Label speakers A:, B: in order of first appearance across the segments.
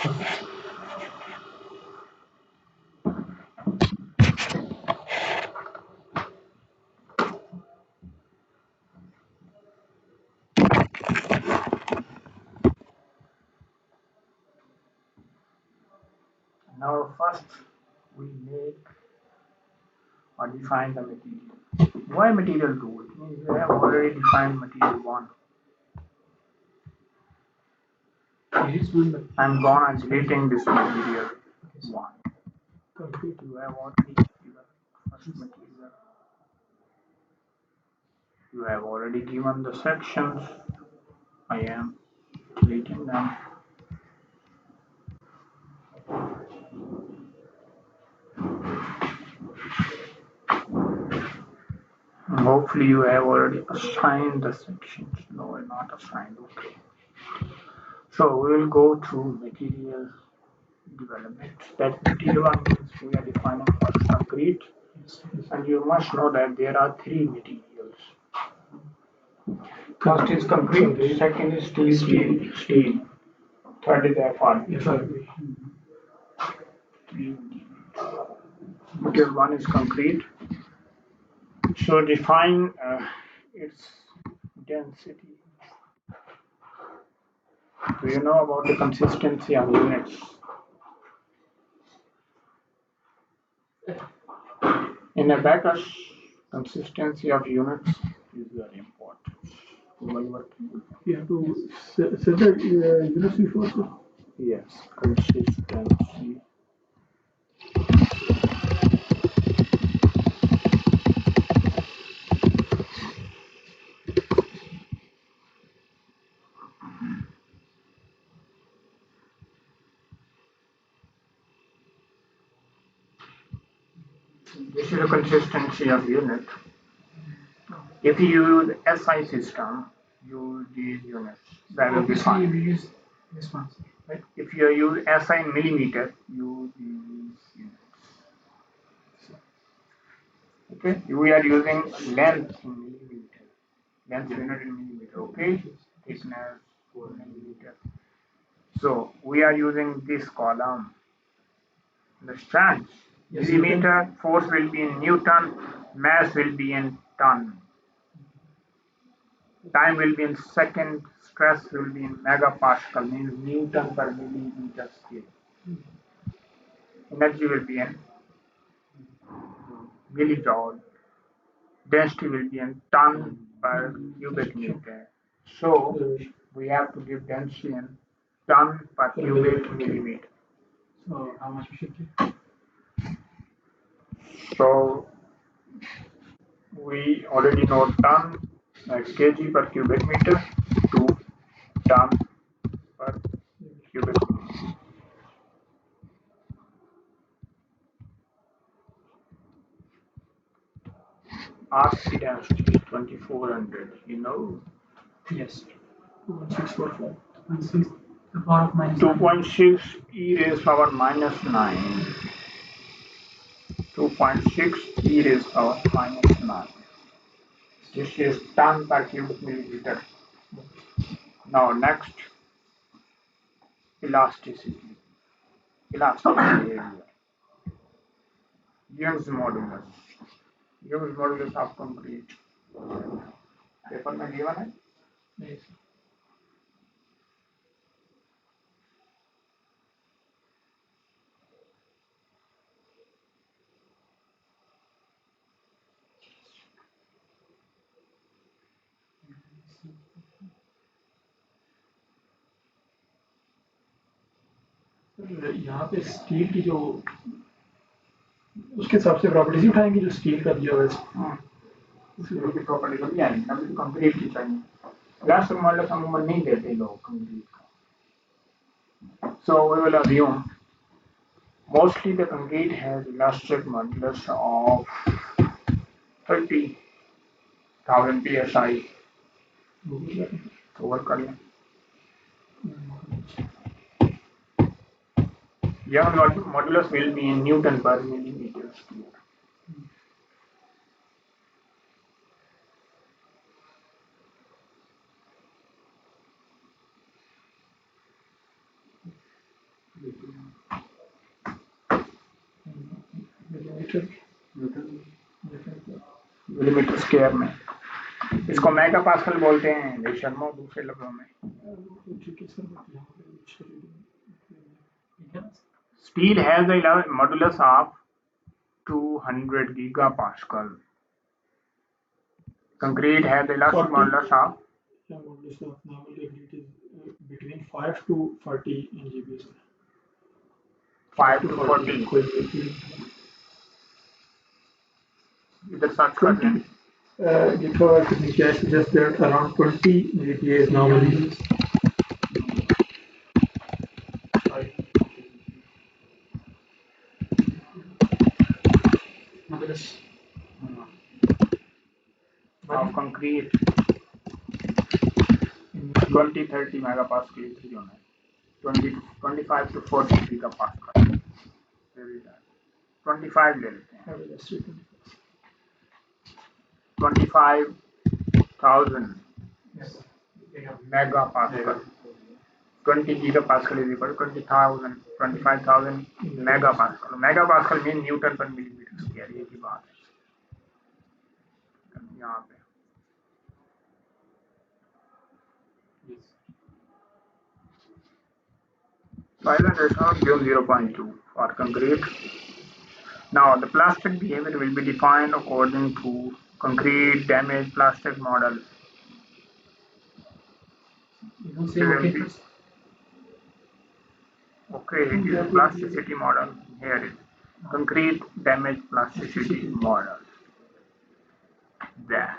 A: Now first we make or define the material. Why material 2? It means we have already defined material 1. I'm gonna deleting this material 1. You have already given first material. You have already given the sections. I am deleting them. Hopefully you have already assigned the sections. No, not assigned. Okay. So we will go through material development. That material one means we are defining first concrete, and you must know that there are 3 materials. First is concrete, second is steel, third is FRP. Material one is concrete. So define its density. Do you know about the consistency of units? In ABAQUS, consistency of units is very important.
B: You have to set the units before.
A: Yes, consistency. This is the consistency of unit. If you use SI system, use these units. That will be fine.
B: Use this one.
A: Right? If you use SI in millimeter, use these units. Okay, we are using length in millimeter. Length unit in millimeter. Okay, thickness 4 millimeter. So we are using this column. Understand?
B: Yes,
A: millimeter, force will be in Newton, mass will be in ton. Time will be in second, stress will be in megapascal, means Newton per millimeter square. Energy will be in millijoule. Density will be in ton per cubic meter. So we have to give density in ton per cubic millimeter.
B: So how much we should give?
A: So we already know ton kg per cubic meter to ton per cubic meter. RC density is 2400. You know.
B: Yes. 2.645. 2.6 the power of minus
A: 2.6 e raised power minus 9. 2.6 e raised power minus 9. This is ton per cubic millimeter. Now next, elasticity. Elasticity area. Young's modulus. Young's modulus of concrete. Paper में given है.
B: Yes. यहाँ पे steel की जो उसके हिसाब से properties उठाएंगे जो स्टील का दिया हुआ है.
A: स्टील की प्रॉपर्टी तो नहीं आएगी, अभी तो कंक्रीट की चाहिए. ग्लास मॉडल अमूमन नहीं देते लोग कंक्रीट का. So we will assume mostly the concrete has elastic modulus of 30,000 psi. Over कर लें. Young modulus will be in Newton per millimeter square.
B: Millimetre
A: millimetre square में। इसको मेगा पास्कल बोलते हैं शर्मा दूसरे लफ्जों में। Steel has the modulus of 200 gigapascal. Concrete has the elastic modulus of
B: modulus of normal ability is between 5 to 40 in
A: 5 to 40. इधर search कर लें।
B: लिखा हुआ है क्या suggest that around 20 GPa is normally used. Modulus
A: of concrete 20-30 megapascal इतनी होना है। 25 to 40 gigapascal। 25 ले लेते हैं। 25,000 megapascal। 20 gigapascal is equal to 20,000 25,000 megapascal। megapascal mean Newton पर मिलीमीटर स्क्वायर, ये की बात है यहाँ पे। Silent ratio of 0.2 for concrete. Now the plastic behavior will be defined according to concrete damage plastic model.
B: You don't say okay first.
A: Okay, it is plasticity model. Here is concrete damage plasticity model. There.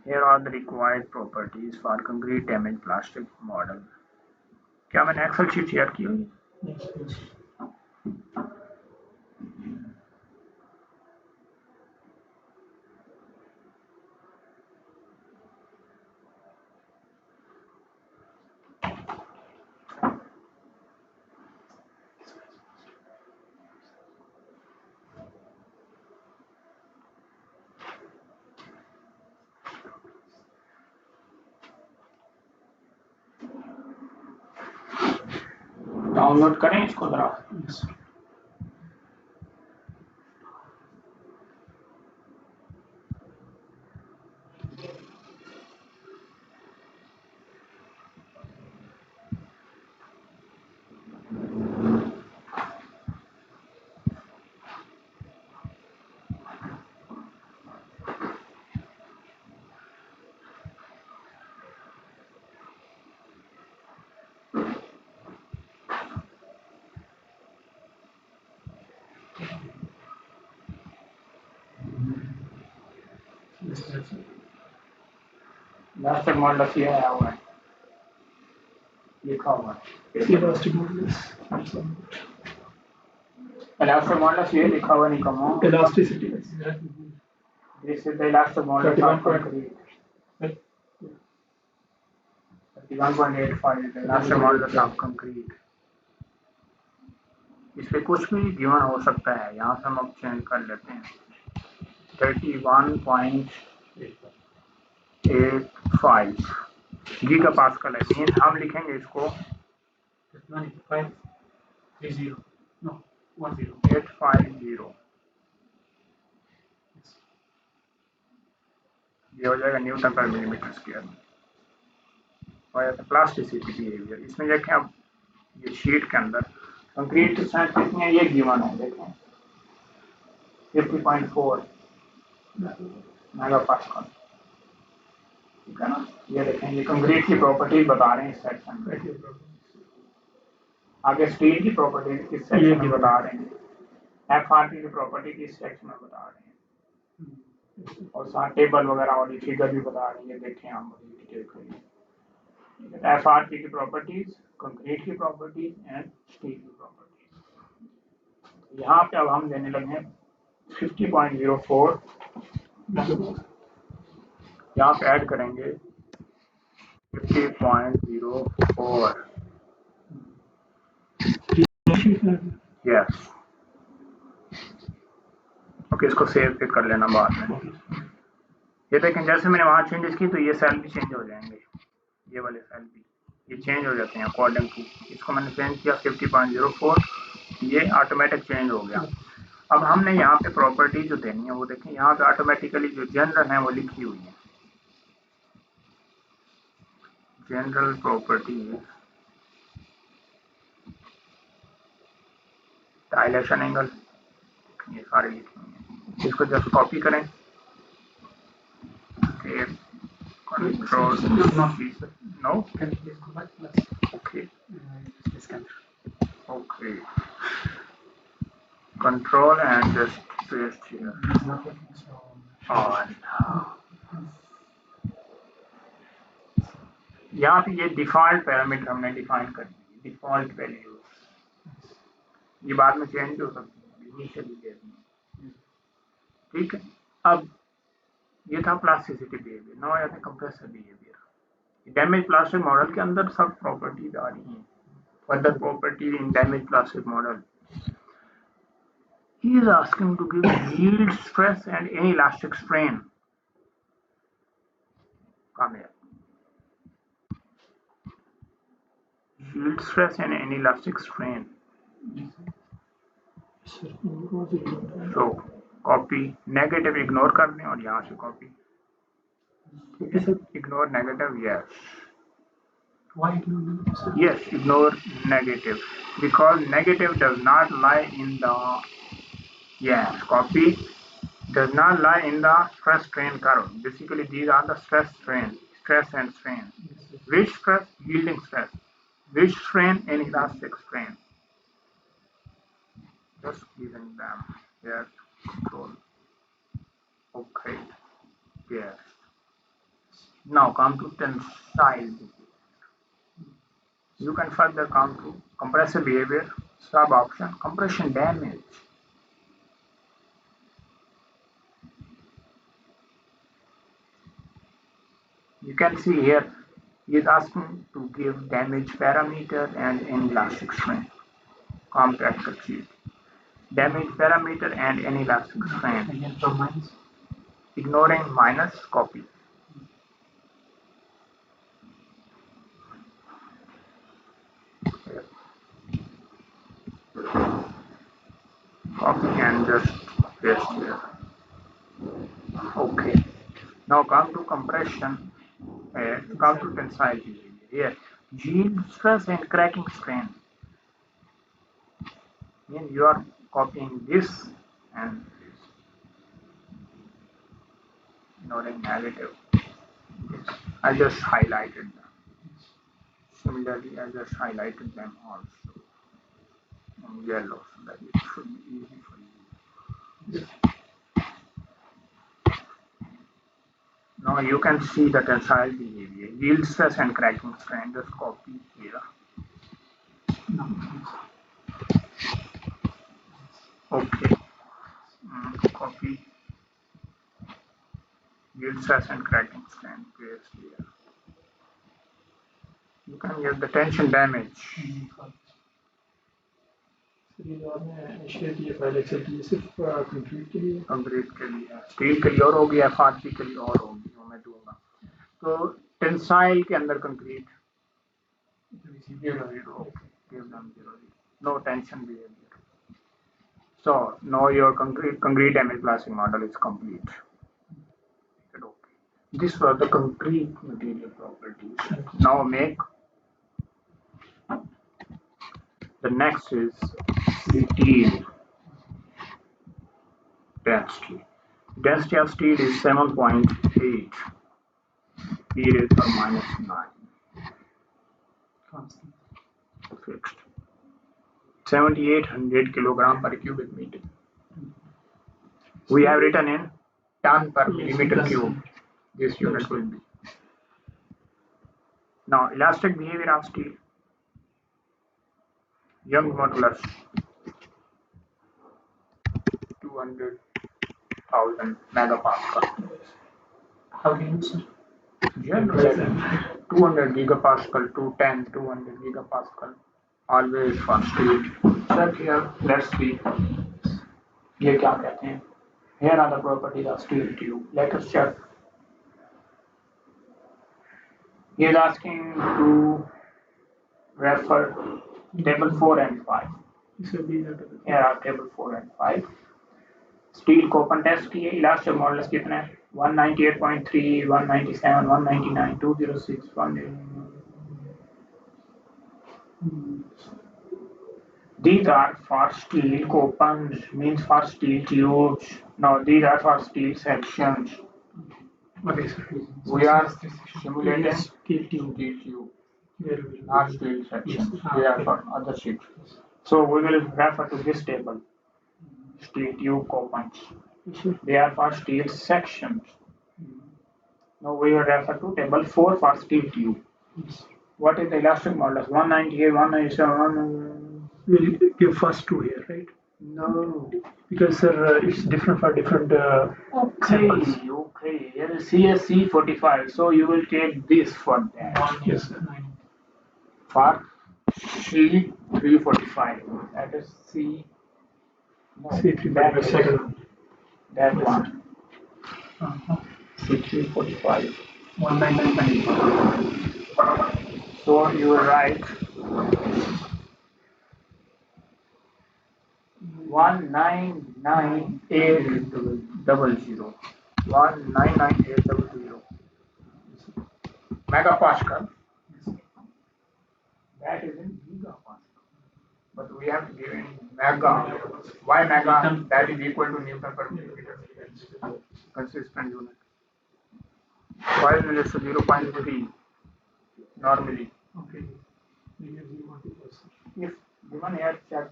A: Here are the required properties for concrete damage plastic model. क्या मैंने Excel sheet share की हुई? Download करें इसको जरा। Elastic modulus ये आया हुआ है, लिखा हुआ है
B: इलास्टिक मॉडुलस।
A: इलास्टिक मॉडुलस ये लिखा हुआ नहीं कमा
B: elasticity.
A: This is the elastic modulus of concrete 31.85 elastic modulus of concrete. इस पे कुछ भी गिवन हो सकता है, यहाँ से हम अब चेंज कर लेते हैं 31.85 गीगापास्कल है, मीन्स हम लिखेंगे इसको
B: 850
A: ये हो जाएगा न्यूटन पर मिलीमीटर स्क्वायर। और प्लास्टिसिटी बिहेवियर इसमें देखें अब ये शीट के अंदर कंक्रीट की स्ट्रेंथ कितनी है ये गिवन है, देखें 50.4 मेगापास्कल, ठीक है ना। ये देखें ये कंक्रीट की प्रॉपर्टीज बता रहे हैं इस सेक्शन में। आगे स्टील की प्रॉपर्टीज इस सेक्शन में बता रहे हैं, एफआरपी की प्रॉपर्टी इस सेक्शन में बता रहे हैं, और साथ टेबल वगैरह और फिगर भी बता रही है। देखें हम डिटेल करिए एफआरपी की प्रॉपर्टीज, कंक्रीट की प्रॉपर्टीज एंड स्टील की प्रॉपर्टीज। यहाँ पे अब हम देने लगे हैं 50.04, यहाँ पे ऐड करेंगे 50.04। यस ओके, इसको सेव पे कर लेना बाद में। ये देखें जैसे मैंने वहाँ चेंजेस की तो ये सेल भी चेंज हो जाएंगे, ये वाले सेल भी। ये चेंज हो जाते हैं अकॉर्डिंग टू, इसको मैंने चेंज किया 50.04, ये ऑटोमेटिक चेंज हो गया। अब हमने यहाँ पे प्रॉपर्टी जो देनी है वो देखें, यहाँ पे ऑटोमेटिकली जो जनरल है वो लिखी हुई है, जनरल प्रॉपर्टी डायलेशन एंगल, ये सारे लिखे हुए हैं, इसको जस्ट कॉपी करें, control no okay okay control and just paste here on यहाँ पे ये डिफॉल्ट पैरामीटर हमने डिफाइन कर दिए, डिफॉल्ट वैल्यूज, ये बाद में चेंज हो सकती है, इनिशियली देनी है, ठीक है। अब ये था प्लास्टिसिटी बिहेवियर, नाउ आते हैं compressor behaviour. Damage plastic model के अंदर सब प्रॉपर्टीज आ रही हैं, further property in damage plastic model. He is asking to give yield stress and inelastic strain. Come here. Yield stress and inelastic strain. So copy negative ignore कर दें और यहाँ से copy. Ignore negative, yes.
B: Why ignore negative?
A: Yes, ignore negative because negative does not lie in the, yes, copy, does not lie in the stress strain curve. Basically these are the stress strain, stress and strain. Which stress? Yielding stress. Which strain? Inelastic strain. Just giving them, yes, control. Okay, yes. Now come to tensile. You can further come to compressive behavior, sub option, compression damage. You can see here, he is asking to give damage parameter and inelastic strain. Compact sheet. Damage parameter and inelastic strain.
B: Again from minus.
A: Ignoring minus, copy. Copy and just paste here. Okay. Now come to compression. Come to tensile behavior. Here, yield stress and cracking strain. Then you are copying this and this. Ignoring negative. Yes. I just highlighted them. Similarly, I just highlighted them also in yellow so that it should be easy for you. Yes. Now you can see the tensile behavior, yield stress and cracking strain. Just copy here. Okay. Copy yield stress and cracking strain. Paste here. You can get the tension damage.
B: Share किए पहले से कि सिर्फ concrete के लिए,
A: concrete के लिए, steel के लिए और होगी, एफआरपी के लिए और होगी, वो मैं दूंगा। तो टेंसाइल के अंदर concrete, no tension behavior. So now your concrete damage plastic model is complete. Okay. This was the concrete material properties. Now make the next is steel density. Density of steel is 7.8. Here is for -9.
B: constant.
A: Fixed. 7,800 kilogram per cubic meter. We have written in ton per millimeter cube. This unit will be. Now elastic behavior of steel. Young modulus 200,000 megapascal.
B: How can you say?
A: Generally 200 gigapascal, 210, 200 gigapascal. Always for steel. Sir, here let's see. ये क्या कहते हैं? Here are the properties of steel tube. Let us check. He is asking to refer table 4 and 5.
B: So these are the
A: Here are table 4 and 5. Steel को open test किए elastic models कितने 198.3 197 199 206 These are for steel coupons, means for steel tubes. No, these are for steel sections.
B: Okay, sir.
A: We are simulating
B: Steel tube.
A: not steel sections. They are for other sheets. So we will refer to this table. Steel tube coupons. They are for steel sections. Now we will refer to table 4 for steel tube. What is the elastic modulus? 198, 197,
B: We'll give first two here, right?
A: No.
B: Because sir, it's different for different samples.
A: Okay. Here is CSC 45. So you will take this for that.
B: Yes, sir.
A: For C 345. That is C. No,
B: C3
A: that is
B: second one.
A: that one. C 345.
B: 199.
A: So you will write 199,800. 199,800 megapascal. That is in gigapascal. But we have to give in mega. Why mega? That is equal to Newton per millimeter. Consistent unit. Why is it 0.3 normally?
B: Okay.
A: If given here, check.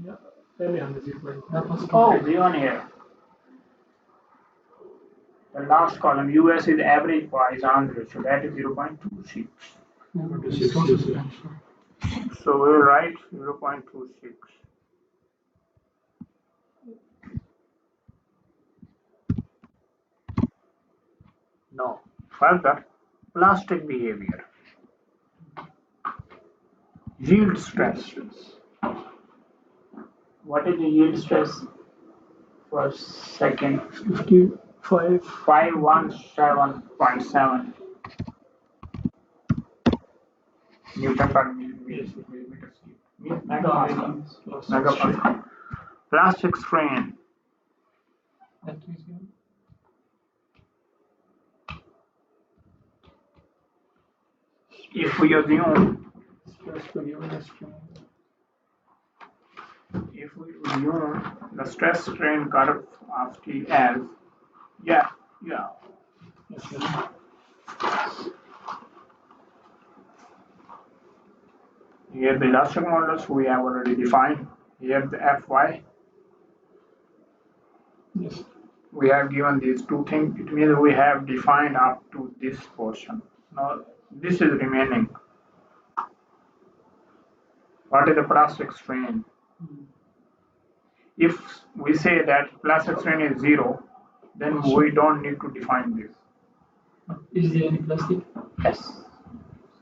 B: Yeah, fairly on the 0.1.
A: Oh, given here. The last column, US is average price 100, so that is 0.26. So we will write 0.26. Now, further, plastic behavior. Yield stress. What is the yield stress? For second,
B: 55.
A: 517.7 Newton per millimeter cube. Megapascal. Plastic strain. If we assume the stress strain curve of T as here the elastic modulus we have already defined. Here the Fy.
B: Yes.
A: We have given these two things. It means we have defined up to this portion. Now this is remaining. What is the plastic strain? If we say that plastic strain is 0, then we don't need to define this.
B: Is there any plastic?
A: Yes.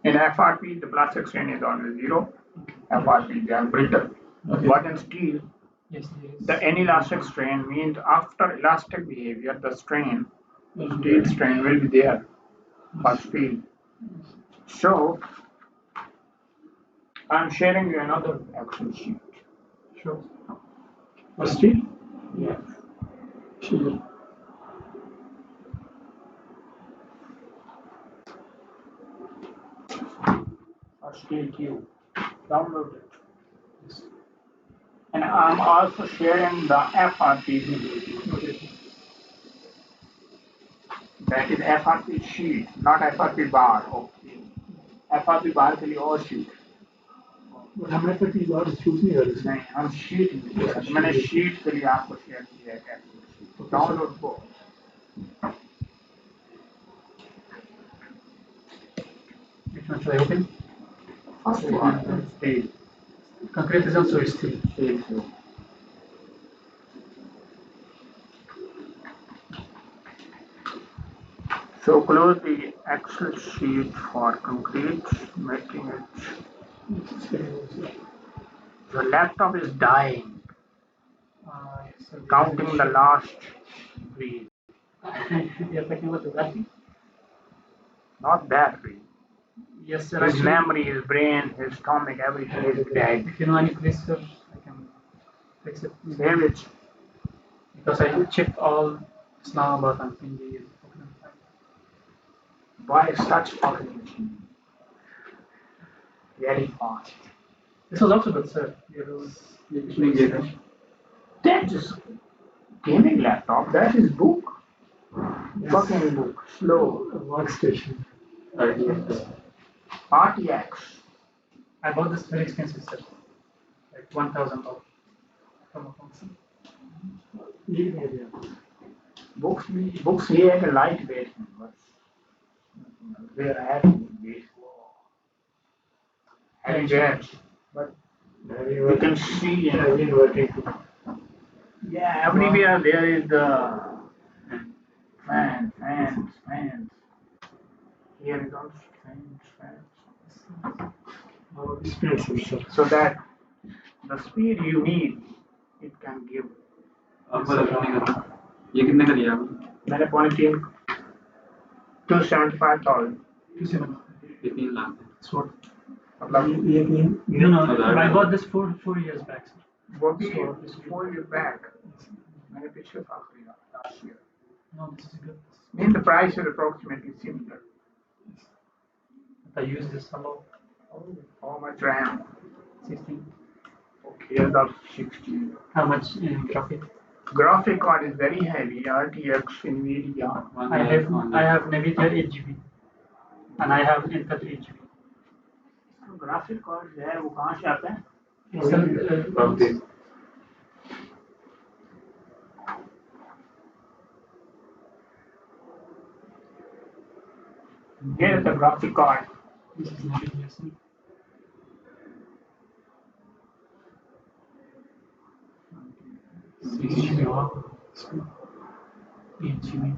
A: In FRP, the plastic strain is always 0. FRP, they are brittle.
B: Okay.
A: But in steel,
B: Yes.
A: the inelastic strain means after elastic behavior, the strain, steel strain will be there for steel. So, I'm sharing you another Excel sheet.
B: Sure. For steel?
A: Yes.
B: Sure.
A: For steel tube. Download it. Yes. And I'm also sharing the FRP video.
B: Okay.
A: That is FRP sheet, not FRP bar. Okay. FRP bar के लिए और sheet.
B: But हमने FRP bar choose नहीं करी.
A: नहीं, हम sheet मैंने sheet के लिए आपको share किया है. Download को.
B: Which one should I open?
A: First one, steel.
B: Concrete is also steel.
A: Steel. So close the Excel sheet for concrete, making it. Your laptop is dying.
B: Yes,
A: Counting the last breath.
B: You're talking about the graphic?
A: Not battery.
B: Yes, sir.
A: His
B: Actually,
A: memory, his brain, his stomach, everything is dead.
B: if you know any place, sir, I can fix it.
A: Save it.
B: Because I checked all Islamabad and Pindi.
A: Buy such fucking machine. Very fast.
B: This was also good, sir.
A: That is gaming laptop. That is book. Fucking book. Slow.
B: Workstation.
A: RTX.
B: I bought this very expensive, sir. Like $1,000 from a function.
A: Books here are lightweight, but they are heavy. Heavy weight. But you can see. Yeah, everywhere there is the fans. Here is also fans. So that the speed you need, it can give.
B: ये कितने का लिया
A: मैंने पौने तीन 275,000
B: 15 lakh. So
A: मतलब
B: no, I got this four years back, sir.
A: वो भी 4 years back मैंने पिछले साल खरीदा last year.
B: No, this is good.
A: Mean the price is approximately similar.
B: I use this a lot.
A: How much RAM?
B: 16.
A: Okay, that's 16.
B: How much in graphic?
A: Graphic card is very heavy. RTX NVIDIA.
B: I have NVIDIA 8 GB and I have Intel 8 GB.
A: Graphic card है वो कहाँ से आता है? Here is the graphic card.
B: This is NVIDIA. 6 GB. 8 GB.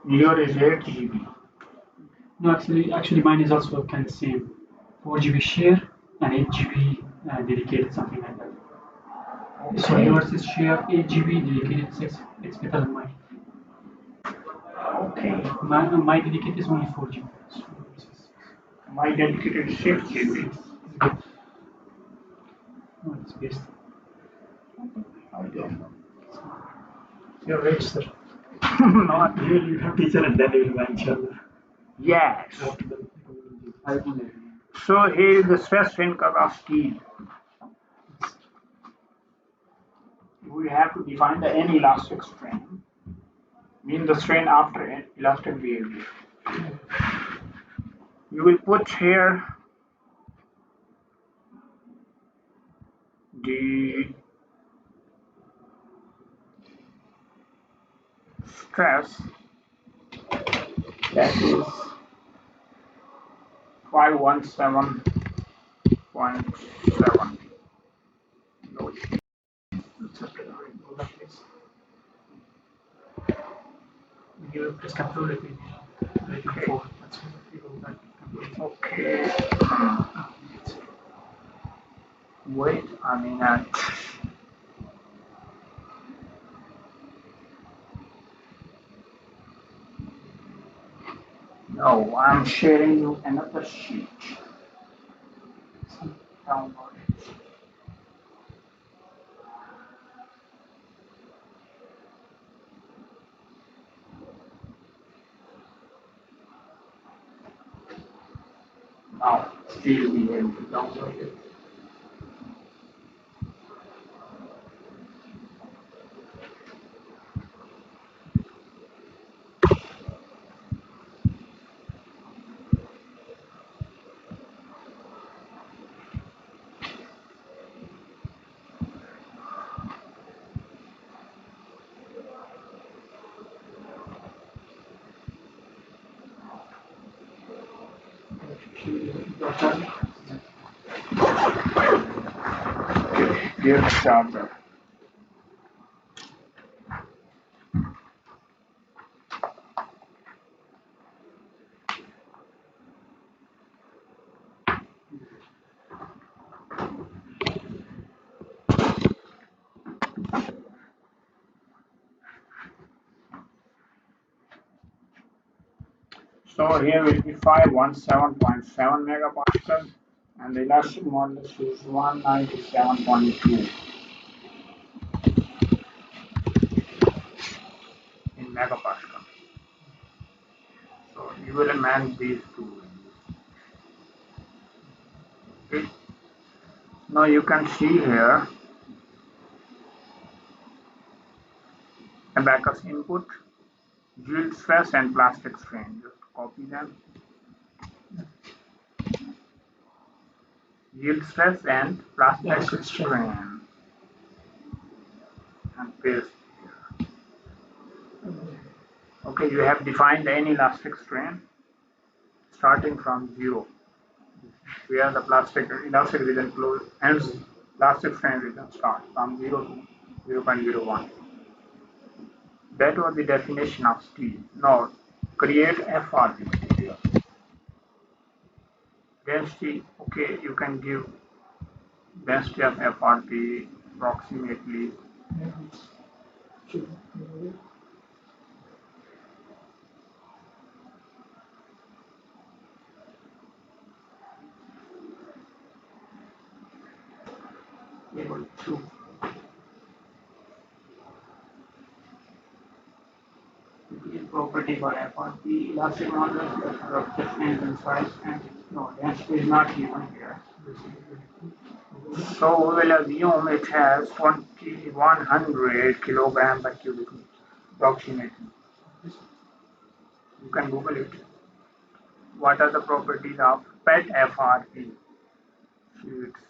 A: Your is 8 GB.
B: No, actually, mine is also kind of same. 4 GB share and 8 GB dedicated, something like that. Okay. So yours is share 8 GB, dedicated 6. It's better than mine.
A: Okay.
B: My dedicated is only 4 GB.
A: My dedicated is 6 GB.
B: No, it's best.
A: I don't know.
B: You're rich, sir.
A: Not
B: You will become teacher and then you will buy inshallah.
A: yes. So here is the stress strain curve of steel. We have to define the inelastic strain. Mean the strain after elastic behavior. You will put here the stress that is 517.7.
B: You just control it in rating 4. That's what you go back.
A: Okay. Wait a minute. No, I'm sharing you another sheet. Download it. Now, still be able to download it. Here's the charger. So here will be 517.7 megapascal and the elastic modulus is 197.2 in megapascal. So you will manage these two. Okay. Now you can see here ABAQUS input, yield stress and plastic strain. Just copy them. Yield stress and plastic strain and paste here. Okay, you have defined any elastic strain starting from 0, where the elastic region close ends, elastic strain region starts from 0 to 0.01. That was the definition of steel. Now create FRP here. Density, okay, you can give density of FRP approximately equal to property for FRP, elastic modulus, rupture strength and size, and no, density is not given here. So we will assume it has 2100 kilogram per cubic meter, approximately. You can Google it. What are the properties of PET FRP sheets?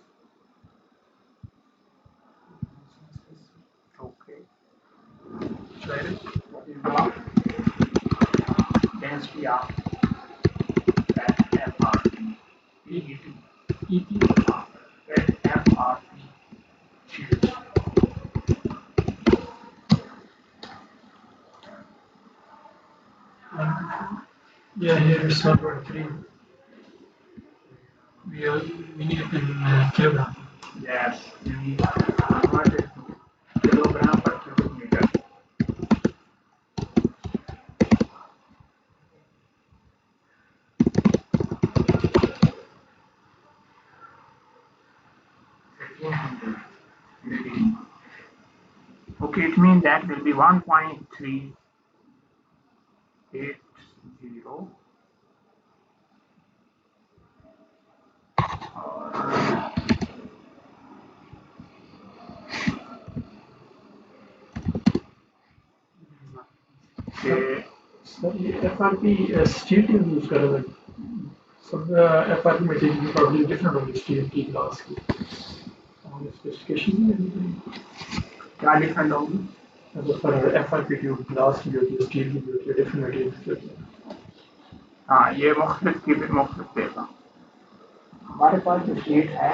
A: Okay. What is the density of PET FRP? PET FRP sheets.
B: Yeah, here is 1.3. We need it in kilogram.
A: Yes, you need to convert it to kilogram per cubic meter. Okay, it means that will be 1.380 or say
B: sir ये FRP steel की use कर रहे हैं सब FRP material problem different होगी steel की glass की और स्पेसिफिकेशन में नहीं
A: क्या डिफरेंट होगी
B: मतलब फॉर FRP ट्यूब ग्लास की होती है स्टील की होती है डिफरेंट मटेरियल होती है
A: हाँ ये मुख्तलिफ की भी मुख्तलिफ देगा हमारे पास जो शीट है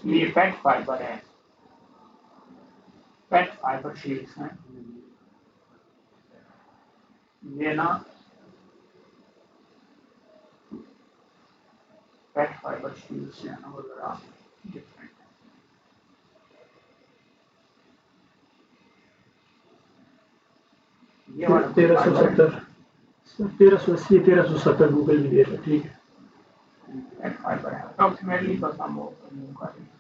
A: ये पेट फाइबर है पेट फाइबर शीट्स हैं ये ना पेट फाइबर शीट्स हैं और जरा डिफरेंट है ये वाला
B: 1370 1380 1370 गूगल भी दे रहा है ठीक है
A: पेट फाइबर है अप्रोक्सीमेटली बस हम वो मूव कर रहे हैं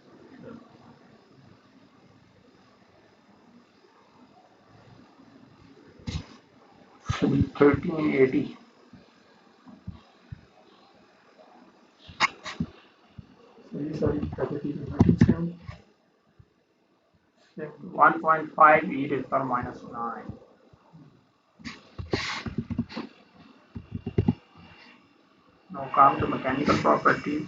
A: 1380
B: ये सारी प्रॉपर्टीज हैं
A: 1.5 e to the power minus 9. Now come to mechanical properties.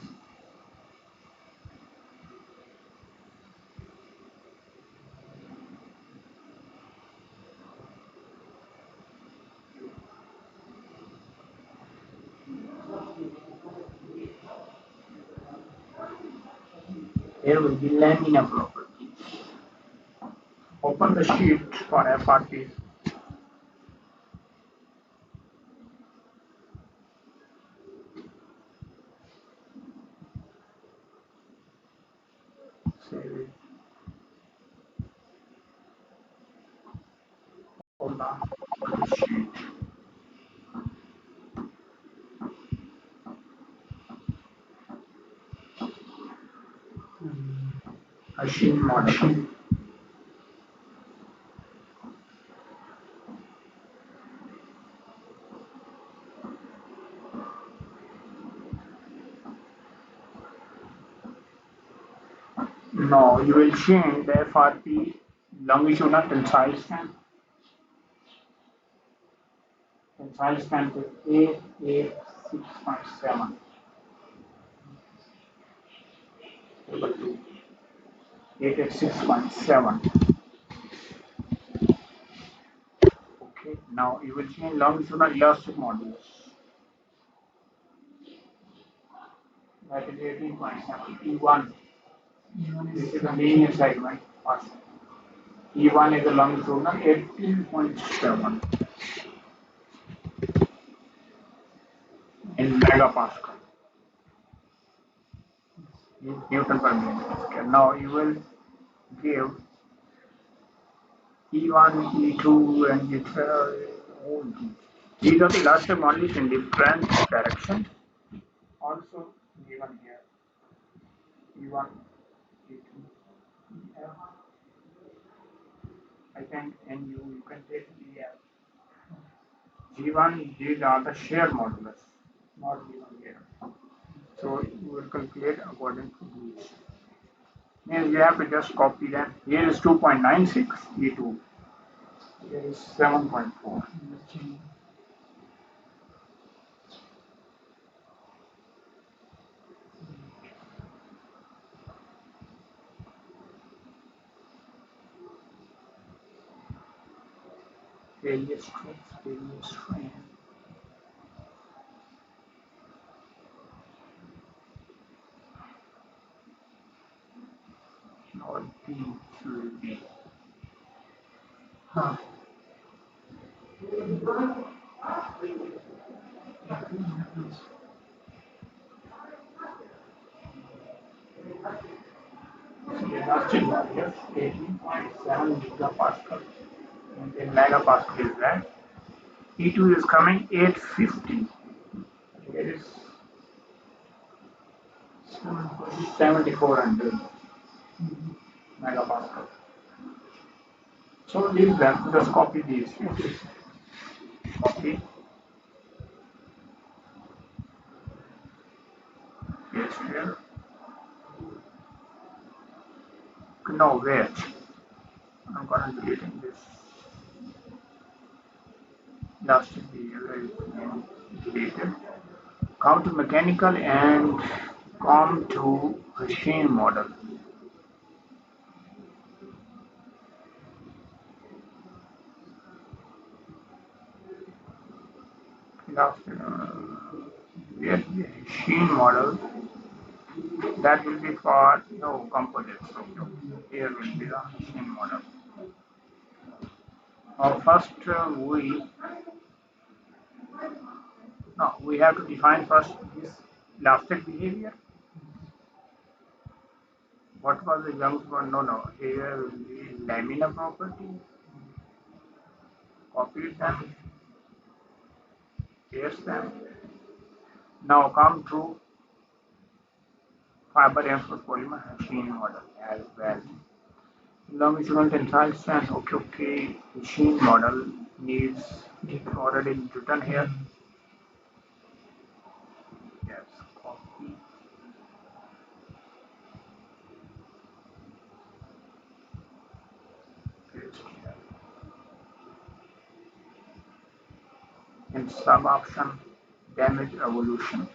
A: Here will be laminar properties. Open the sheet for FRP. Save it. Machine model.
B: Machine.
A: No, you will change the FRP longitudinal tensile strength. Tensile strength is 886.7 equal to 886.7. Okay, now you will change longitudinal elastic modulus. That is 18.7. E1. This is a linear segment. E1 is a longitudinal 18.7 in megapascal. Newton per meter. Now you will give E1, E2, and E3. These are the elastic modulus in different direction. Also given here E1, E2, EF. I think you can take EF. G1, these are the shear modulus, not given here. So you will calculate according to these. Means you have to just copy them. Here is 2.96 E2. Here is 7.4. Failure stress, failure strain. Not B will be.
B: Huh.
A: Elastic modulus 18.7 gigapascal. And in megapascal is that. E2 is coming 850. Here is 7400 megapascal. So leave them, just copy these. Copy, paste here. No, wait. I'm gonna deleting this. Last behavior is deleted. Come to mechanical and come to machine model. Last, yes, machine model. That will be for no composites. Okay. Here will be the machine model. First, we have to define first this elastic behavior. What was the Young's one? No. Here will be laminar property. Copy them, paste them. Now come to fiber reinforced polymer machine model as well. Longitudinal tensile strength. Okay. Machine model needs already written here. Yes, copy, paste here. In sub option, damage evolution.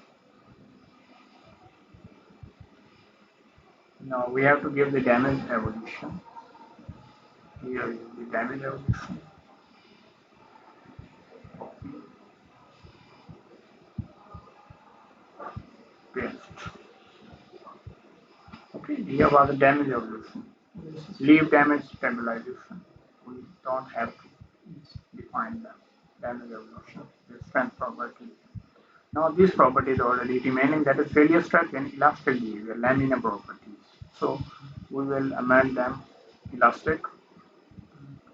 A: Now we have to give the damage evolution. Here is the damage evolution. Copy, paste. Okay, here was the damage evolution. Leave damage stabilization. We don't have to define them. Damage evolution, the strength property. Now this property is already remaining, that is failure stress and elastic behavior, laminar properties. So we will amend them elastic,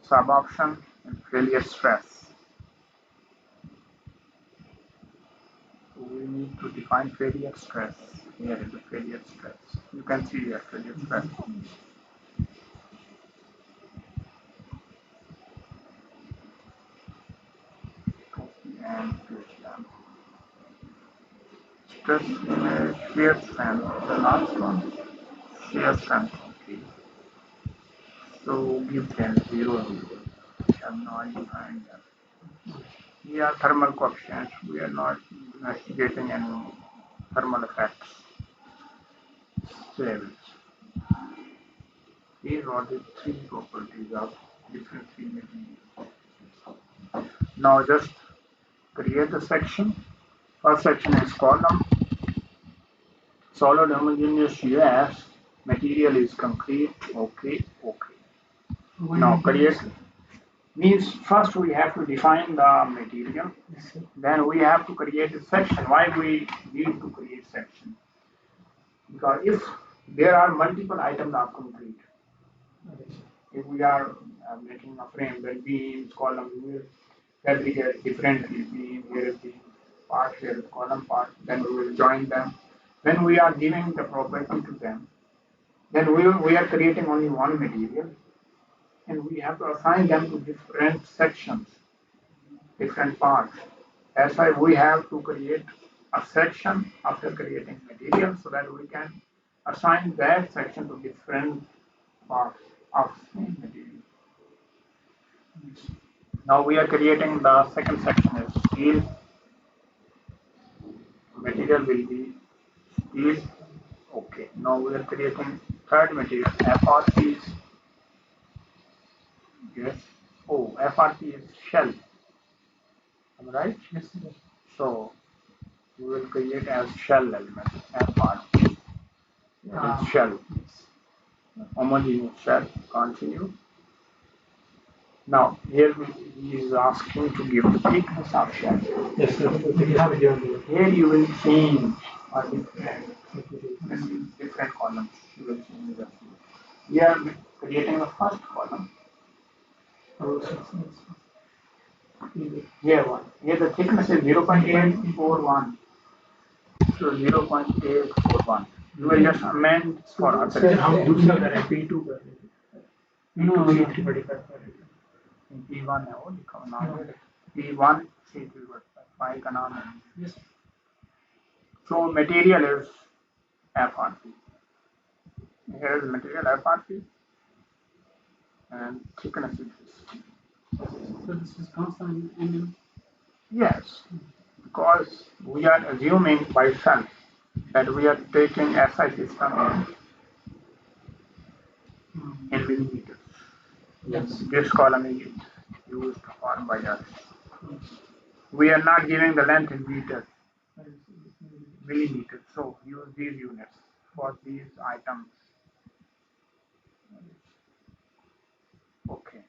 A: sub option, and failure stress. So we need to define failure stress. Here is the failure stress. You can see here failure stress. stress image, shear strength. The last one, shear strength. Okay. So give them 0, 0. We have not defined them. We are thermal coefficients. We are not investigating any thermal effects. Save it. These are the three properties of different three materials. Now just create the section. First section is column. Solid homogeneous, yes. Material is concrete. Okay, okay. Now create means first we have to define the material. Then we have to create a section. Why we need to create section? Because if there are multiple items of concrete, if we are making a frame, then beams, columns, we will fabricate differently. Beam, here is beam part, here is column part. Then we will join them. When we are giving the property to them, then we are creating only one material, and we have to assign them to different sections, different parts. That's why we have to create a section after creating material so that we can assign that section to different parts of same material. Now we are creating the second section is steel. Material will be steel. Okay. Now we are creating third material FRPs. Yes. Oh, FRP is shell. Am I right?
B: Yes, sir.
A: So we will create as shell element FRP. It's shell. Homogeneous shell. Continue. Now here he is asking to give the thickness of shell.
B: Yes, sir. We have it here.
A: Here you will change or different columns. You will change the. We are creating the first column.
B: Oh, yes,
A: Here one. Here the thickness is 0.841. So 0.841. You will just amend for other.
B: Sir हम दूसरा कर रहे हैं P2 कर रहे हैं
A: No, no.
B: C3 कर रहे हैं
A: P1 है वो लिखा हुआ नाम है P1 C3 का नाम है.
B: Yes.
A: So material is FRP. Here is material FRP and thickness is this.
B: So this is constant mm.
A: Yes, because we are assuming by self that we are taking SI system in millimeters.
B: Yes.
A: This column is used for by us. We are not giving the length in meters, millimeters. So use these units for these items. Okay.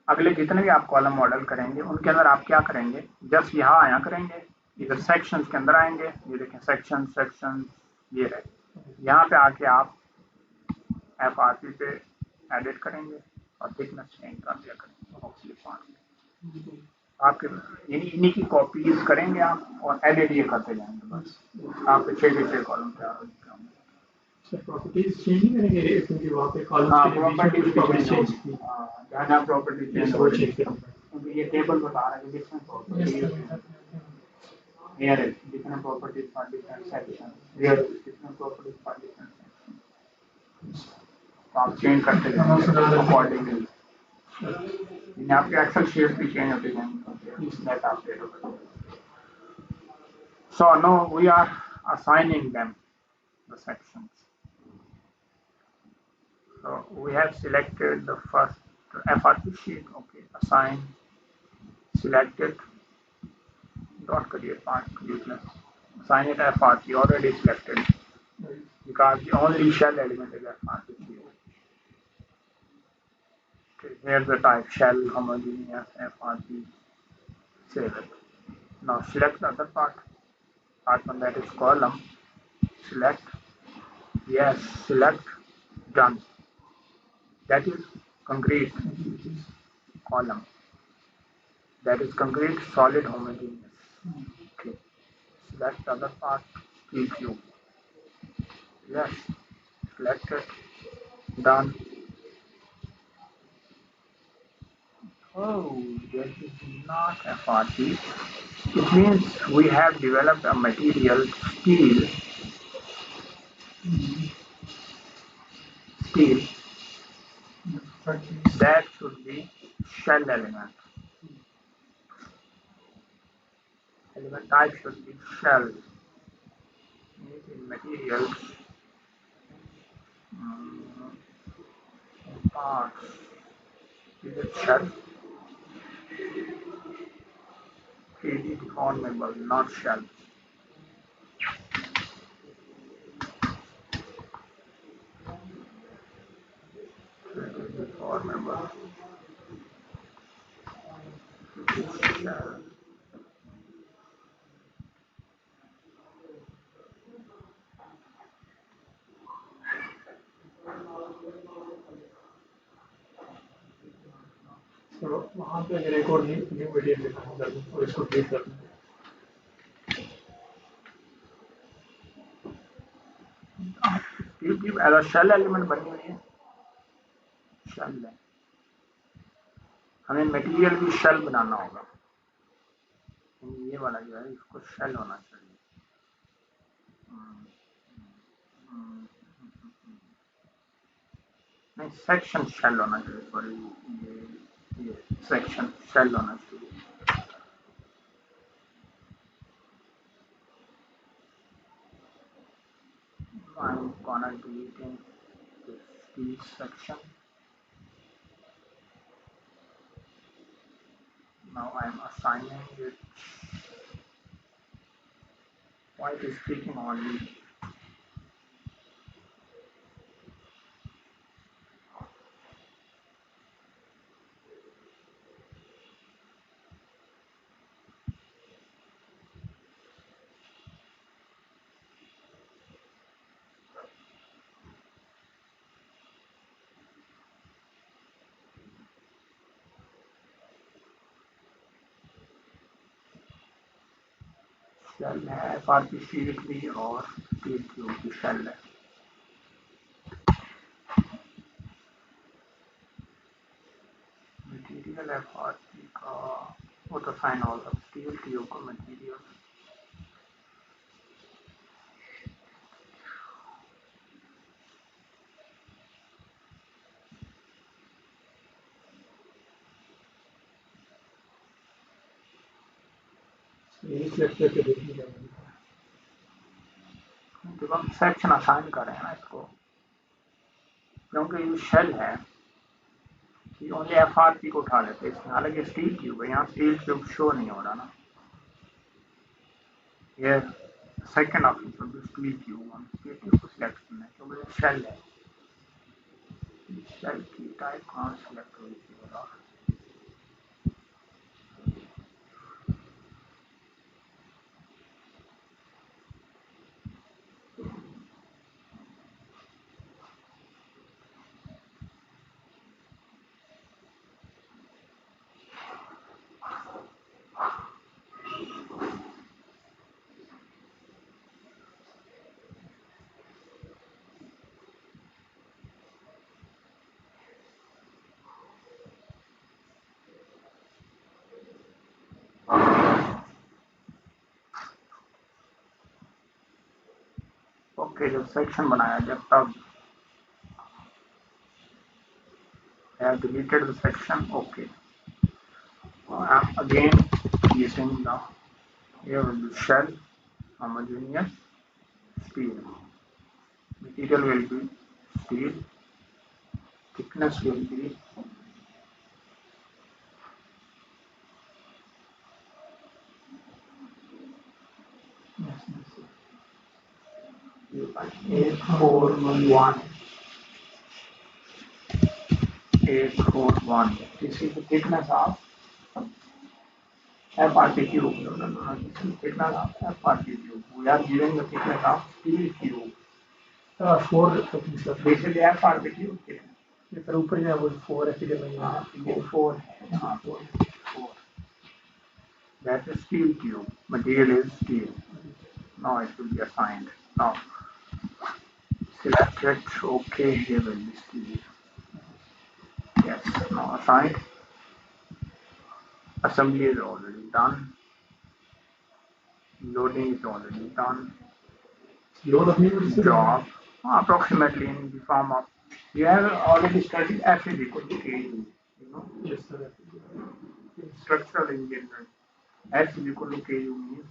A: अगले जितने भी आप column model करेंगे उनके अंदर आप क्या करेंगे जस्ट यहाँ आया करेंगे इधर सेक्शंस के अंदर आएंगे ये देखें सेक्शन ये रहे यहाँ पे आके आप FRP पे एडिट करेंगे और थिकनेस चेंज कर दिया करेंगे आपके इन्हीं की कॉपीज करेंगे आप और एडिट ये करते जाएंगे बस आपके 6 कॉलम तैयार हो जाएंगे.
B: सर प्रॉपर्टीज चेंज नहीं करेंगे क्योंकि वहाँ पे कॉलम्स के बीच में प्रॉपर्टीज चेंज की
A: जहाँ प्रॉपर्टी चेंज हो जाएगी क्योंकि ये टेबल बता रहा है different properties here is different properties for different sections here is different properties for different sections तो आप चेंज करते जाएंगे अकॉर्डिंगली इन आपके एक्सेल शीट भी चेंज होते जाएंगे डाटा अपडेट होता है. So now we are assigning them the sections. So we have selected the first FRP sheet. Okay, assign, selected, dot create part useless. Assign it FRP already selected because the only shell element is FRP here. Okay, here's the type shell homogeneous FRP. Save it. Now select the other part. Part one that is column. Select. Yes, select. Done. That is concrete column. That is concrete solid homogeneous. Okay. Select the other part. PQ. Yes. Select it. Done. Oh, that is not FRP. It means we have developed a material, steel, that should be shell element. Element type should be shell. Means in materials, um, parts, is it shell? 3D deformable, not shell. 3D deformable, shell.
B: तो वहाँ पे अगर एक और new variant लिखा है और इसको डिलीट कर दें
A: स्टील अगर शेल एलिमेंट बनी हुई है, शेल है, हमें मटेरियल भी शेल बनाना होगा। ये वाला जो है इसको शेल होना चाहिए। नहीं, सेक्शन शेल होना चाहिए, सॉरी, ये सेक्शन शेल होना चाहिए। I'm gonna deleting this steel section. Now I'm assigning it. Why it is speaking only? Shell है, FRP शीट भी और स्टील ट्यूब की शेल है। मटेरियल FRP का वो तो साइन होगा, स्टील ट्यूब का मटेरियल।
B: यही सिलेक्ट करके देखने जाएंगे
A: जब हम सेक्शन असाइन कर रहे हैं ना इसको, क्योंकि ये शेल है, ये ओनली FRP को उठा लेते हैं इसमें, हालांकि स्टील ट्यूब है, यहाँ स्टील ट्यूब शो नहीं हो रहा ना। ये सेकंड ऑप्शन पर भी स्टील ट्यूब, हम स्टील ट्यूब को सिलेक्ट करना है क्योंकि शेल है। शेल की टाइप कहाँ सिलेक्ट हुई थी बोला। ओके, जब सेक्शन बनाया जब तब I have deleted the section. Okay, I am again using the here will be shell, homogeneous, steel. Material will be steel. Thickness will be A41. A41. This is the thickness of FRP cube. No, this is thickness of FRP cube. We are giving the thickness of steel cube.
B: 4 thickness का
A: This is the FRP cube thickness.
B: ये sir ऊपर जो है वो 4 है फिर
A: ये 4 है, 4. That is steel tube. Material is steel. Now it will be assigned. Now select it. Okay, here will be steel. Yes. Now assigned. Assembly is already done. Loading is already done.
B: Load of new
A: Job approximately in the form of you have already studied F is equal to KU. You know,
B: Yes, sir.
A: structural engineering. F is equal to KU means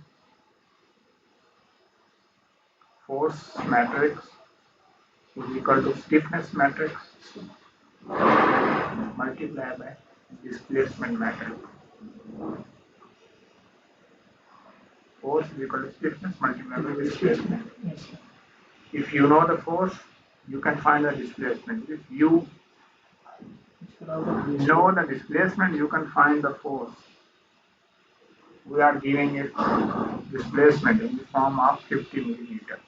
A: force matrix is equal to stiffness matrix multiplied by displacement matrix. Force is equal to stiffness multiplied by displacement.
B: Yes, sir.
A: If you know the force, you can find the displacement. If you know the displacement, you can find the force. We are giving it displacement in the form of 50 millimeter.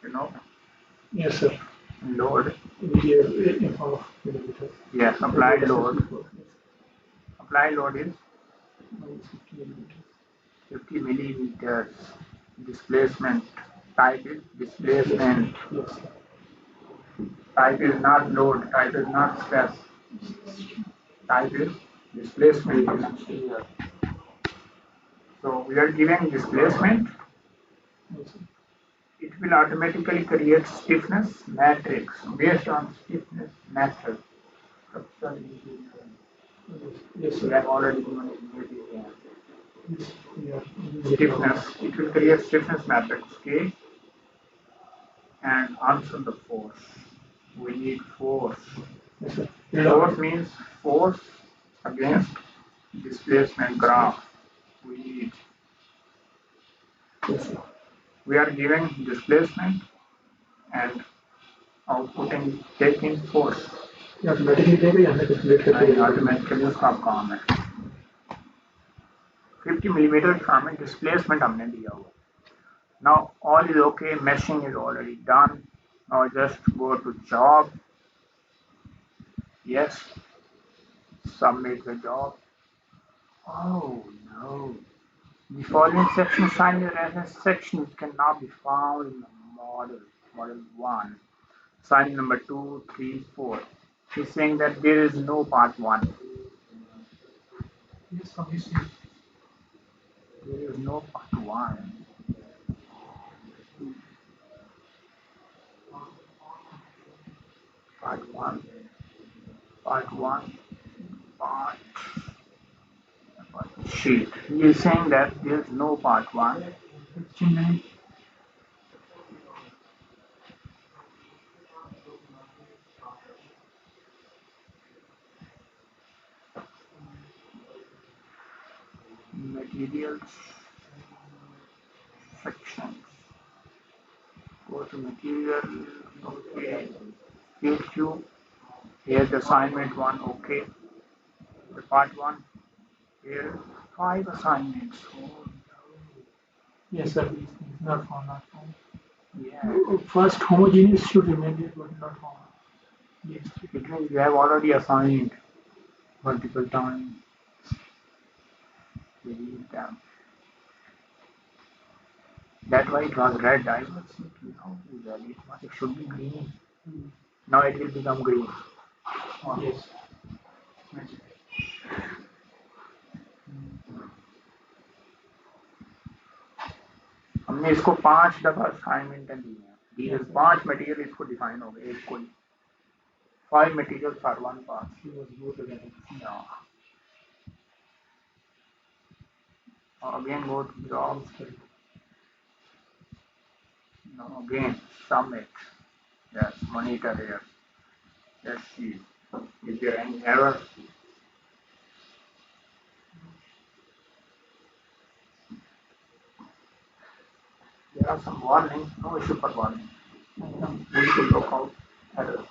A: You know,
B: Yes, sir.
A: load.
B: In form of millimeters.
A: Yes, applied load. Applied load is 50 millimeters. Displacement type is displacement.
B: Yes, sir.
A: Type is not load. Type is not stress. Type is displacement. So we are giving displacement.
B: Yes, sir.
A: It will automatically create stiffness matrix based on stiffness method.
B: Yes,
A: We
B: sir.
A: have already given it.
B: Yes, yeah.
A: Stiffness. It will create stiffness matrix K and answer the force. We need force.
B: Yes, sir.
A: Force means force against displacement graph. We need.
B: Yes, sir.
A: We are giving displacement and outputting taking force.
B: Automatically देगा या हमें calculate करके
A: नहीं
B: देगा
A: automatically उसका काम है 50 millimeter हमें displacement हमने दिया हुआ now all is okay meshing is already done now just go to job yes submit the job oh no the following section assigned the reference sections cannot be found in the model 1 assignment number 2 3 4 he's saying that there is no part 1
B: Yes, obviously.
A: there is no part 1 part 1 part 1 part sheet. He is saying that there is no part 1. Materials sections. Go to material. Okay. Q. Here's the assignment 1. Okay. The part 1. Here 5 assignments. Oh,
B: Yes, sir. Not found, not found.
A: yeah.
B: First homogeneous should remain there, but not found. Yes.
A: It means you have already assigned multiple times. Delete them. That's why it was red. I was thinking, how is that? It should be green. Now it will become green.
B: Yes.
A: हमने इसको 5 दफा assignment दी है DL 5 material इसको define हो गए एक कोई 5 material for one pass again go to job again submit yes monitor here let's see is there any error there are some warnings no issue for warning we should look out error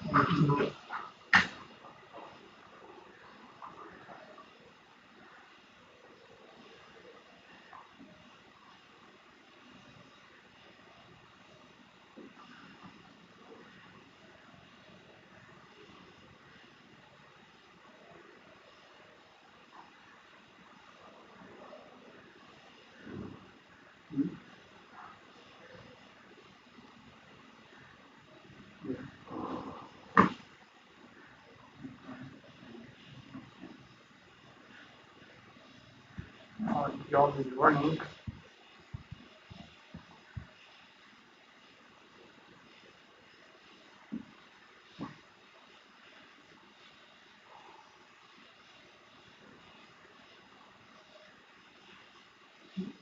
A: job is running.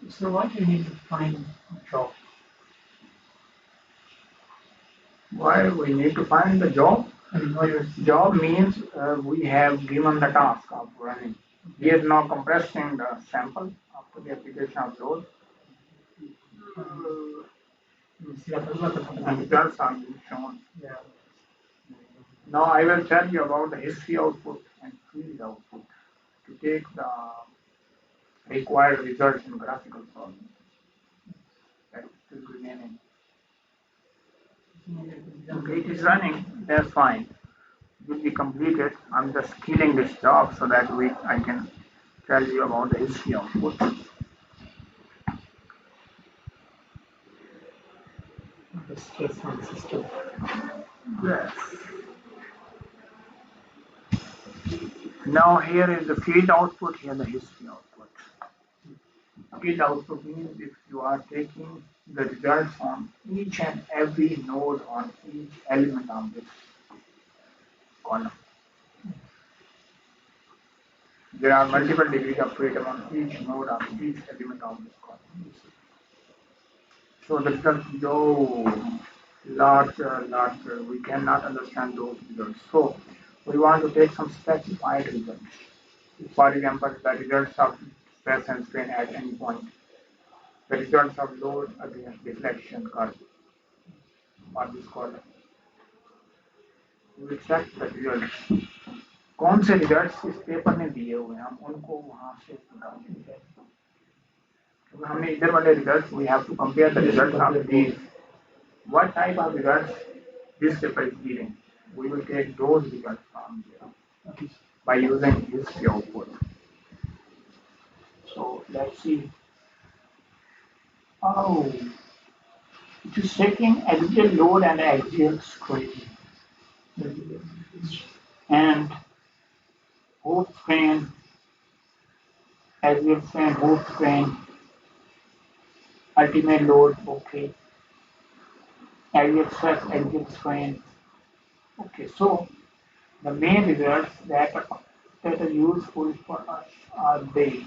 B: So why do you need to find a job?
A: Why we need to find the job? Job means we have given the task of running. We are now compressing the sample after the application of load. And results are being shown. Now I will tell you about the history output and field output to take the required results in graphical form. That is still remaining. Okay, it is running, that's fine. It will be completed. I'm just killing this job so that I can tell you about the history output.
B: The stress on system.
A: Yes. Now here is the field output, here the history output. Field output means if you are taking the results on each and every node on each element of this column. There are multiple degrees of freedom on each node of each element of this column. So the results go larger. We cannot understand those results. So we want to take some specified results. For example, the results of stress and strain at any point, the results of load against deflection curve for this column. We will check the results. कौन से results इस paper में दिए हुए हैं हम उनको वहां से निकालेंगे क्योंकि हमने इधर वाले results we have to compare the results of these what type of results this paper is giving. We will take those results from there by using history output. So let's see. Oh, it is checking axial load and axial strain and hoop strain, axial strain, hoop strain, ultimate load, okay, axial stress, axial strain. Okay, so the main results that are useful for us are they.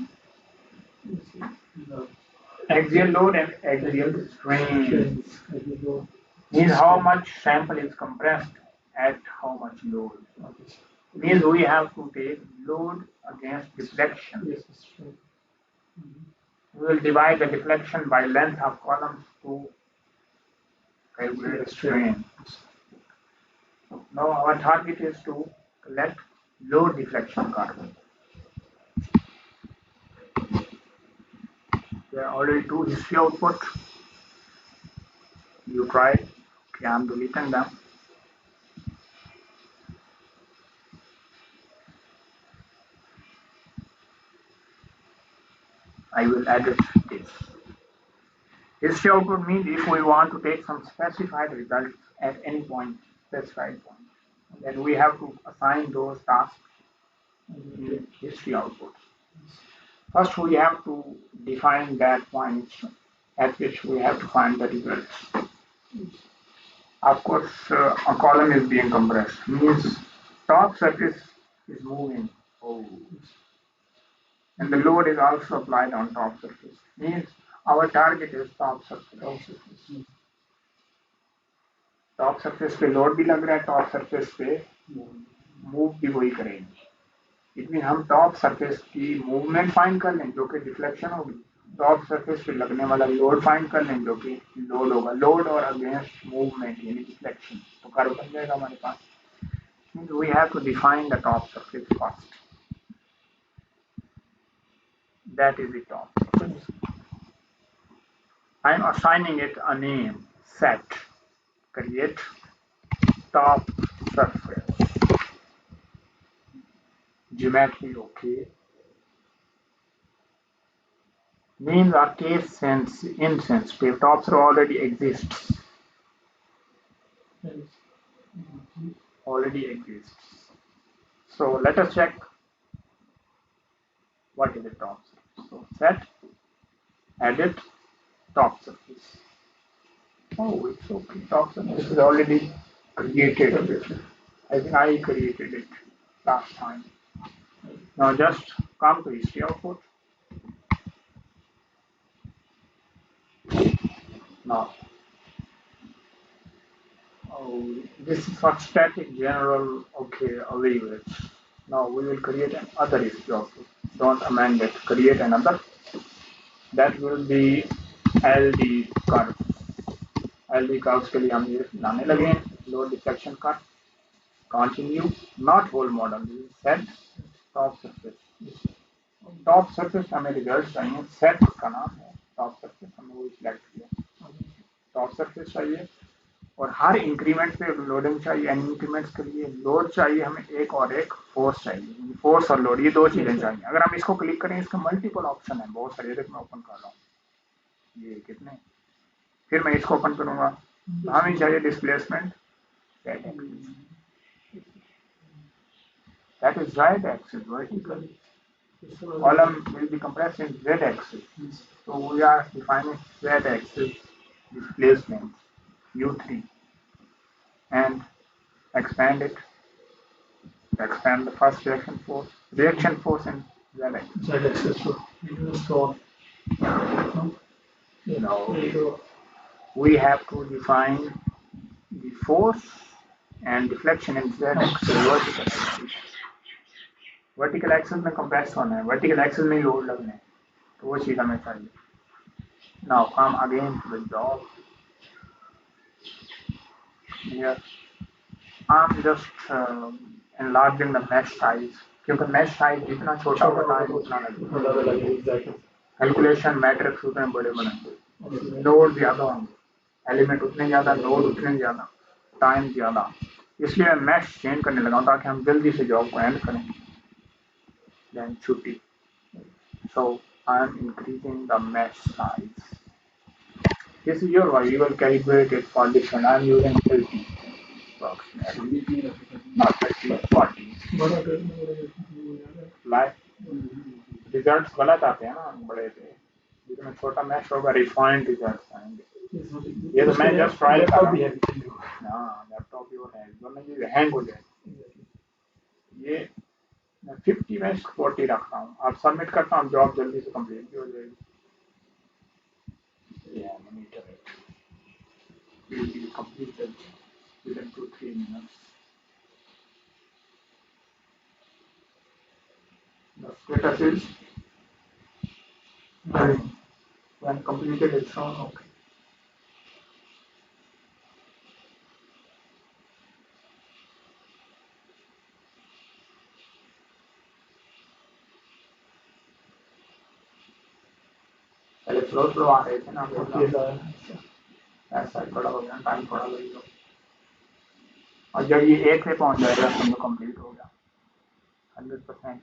A: Axial load and axial strain means how much sample is compressed at how much load. Means we have to take load against deflection. We will divide the deflection by length of columns to calculate strain. Now our target is to collect load deflection curve. There are already two history output. You tried. Okay, I'm deleting them. I will edit this. History output means if we want to take some specified results at any point, specified point, then we have to assign those tasks in history output. First, we have to define that point at which we have to find the results. Of course, a column is being compressed, means top surface is moving. Oh. And the load is also applied on top surface, means our target is top surface. Top surface पे load भी लग रहा है, top surface पे move भी वही करेंगे। इतनी हम टॉप सरफेस की मूवमेंट फाइंड कर लें जो कि डिफ्लेक्शन होगी, टॉप सरफेस पे लगने वाला लोड फाइंड कर लें जो कि लोड होगा, लोड और अगेंस्ट मूवमेंट यानी डिफ्लेक्शन, तो कर्व बन जाएगा हमारे पास। We have to define the top surface first, that is the top surface. I am assigning it a name, set, create top surface, geometry, okay. Names are case sense, insensitive. Top surface already exists. Already exists. So let us check what is the top surface. So set, edit, top surface. Oh, it's okay. Top surface is already created. I think I created it last time. Now just come to history output. Now, oh, this is for static general. Okay, I'll leave it. Now we will create another history output. Don't amend it. Create another. That will be LD curve. LD curves के लिए हम ये लाने लगे हैं. Load deflection curve. Continue. Not whole model. Set top surface. Top surface हमें result चाहिए. Set का नाम है टॉप सरफेस. हमने वो सिलेक्ट किया. टॉप सरफेस चाहिए और हर इंक्रीमेंट पे लोडिंग चाहिए. एन इंक्रीमेंट्स के लिए लोड चाहिए हमें एक और एक फोर्स चाहिए. फोर्स और लोड ये दो चीजें चाहिए. अगर हम इसको क्लिक करें इसके मल्टीपल ऑप्शन है बहुत सारे. मैं ओपन कर रहा हूँ. ये कितने. फिर मैं इसको ओपन करूंगा. हमें चाहिए displacement. That is right axis vertical. Column will be compressed in z axis. So we are defining z axis displacement u3 and expand it. Expand the first reaction force in z axis. Z axis. So you know we have to define the force and deflection in z axis. Vertical axis. Vertical axis में compress होना है. Vertical axis में load लगना है. तो वो चीज हमें चाहिए. Now come again to the job. Here I'm just enlarging the mesh size क्योंकि mesh size जितना छोटा होता है उतना लगेगा. कैलकुलेशन मैट्रिक्स उतने बड़े बनेंगे. लोड ज्यादा होंगे. एलिमेंट उतने ज्यादा. लोड उतने ज्यादा. टाइम ज्यादा. इसलिए मैं mesh चेंज करने लगा हूँ ताकि हम जल्दी से जॉब को एंड करें. Then छुट्टी. So I am increasing the mesh size. This is your variable calibrated for different. I am using 30 approximately. Not 30, 40. Like results गलत आते हैं ना बड़े से. जितना छोटा मैच होगा रिफाइंड रिजल्ट्स आएंगे. ये तो मैं जस्ट ट्रायल कर रहा हूँ. हाँ लैपटॉप भी वो है वरना ये हैंग हो जाए. ये मैं 50 में 40 रख रहा हूँ. आप सबमिट करता हूँ जॉब जल्दी से कंप्लीट भी हो जाएगी. Yeah, monitor it. Will be completed within 2-3 minutes. The status is when completed it's shown. Okay. पहले फ्लो आ रहे थे ना. ऐसा थोड़ा हो गया. टाइम थोड़ा लगेगा और जब ये एक पे पहुंच जाएगा समझो कंप्लीट हो गया 100%.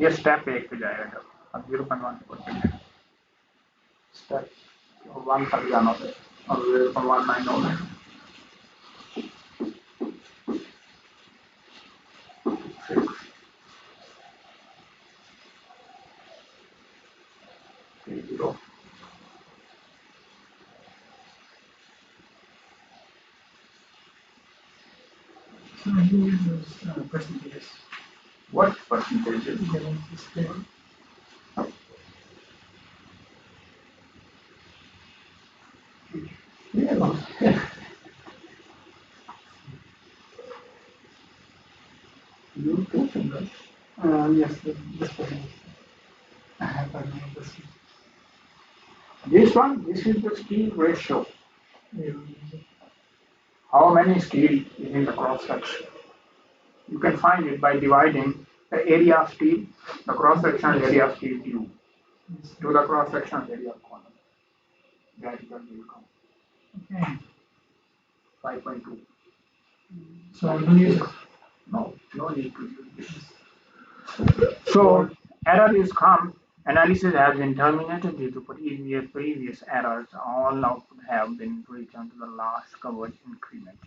A: ये स्टेप एक पे जाएगा जब अब 0.1 पे स्टेप 1 तक जाना होता है और 0.19 हो गया. Percentages. What percentages? You two fingers. Yes, this percentage. I have this. This one, this is the steel ratio. How many steel is in the cross section? You can find it by dividing the area of steel, the cross sectional area of steel tube, to the cross sectional area of column. That will come. Okay. 5.2. So I don't use it. No need to use this. So error is come Analysis has been terminated due to previous errors. All output have been returned to the last covered increment.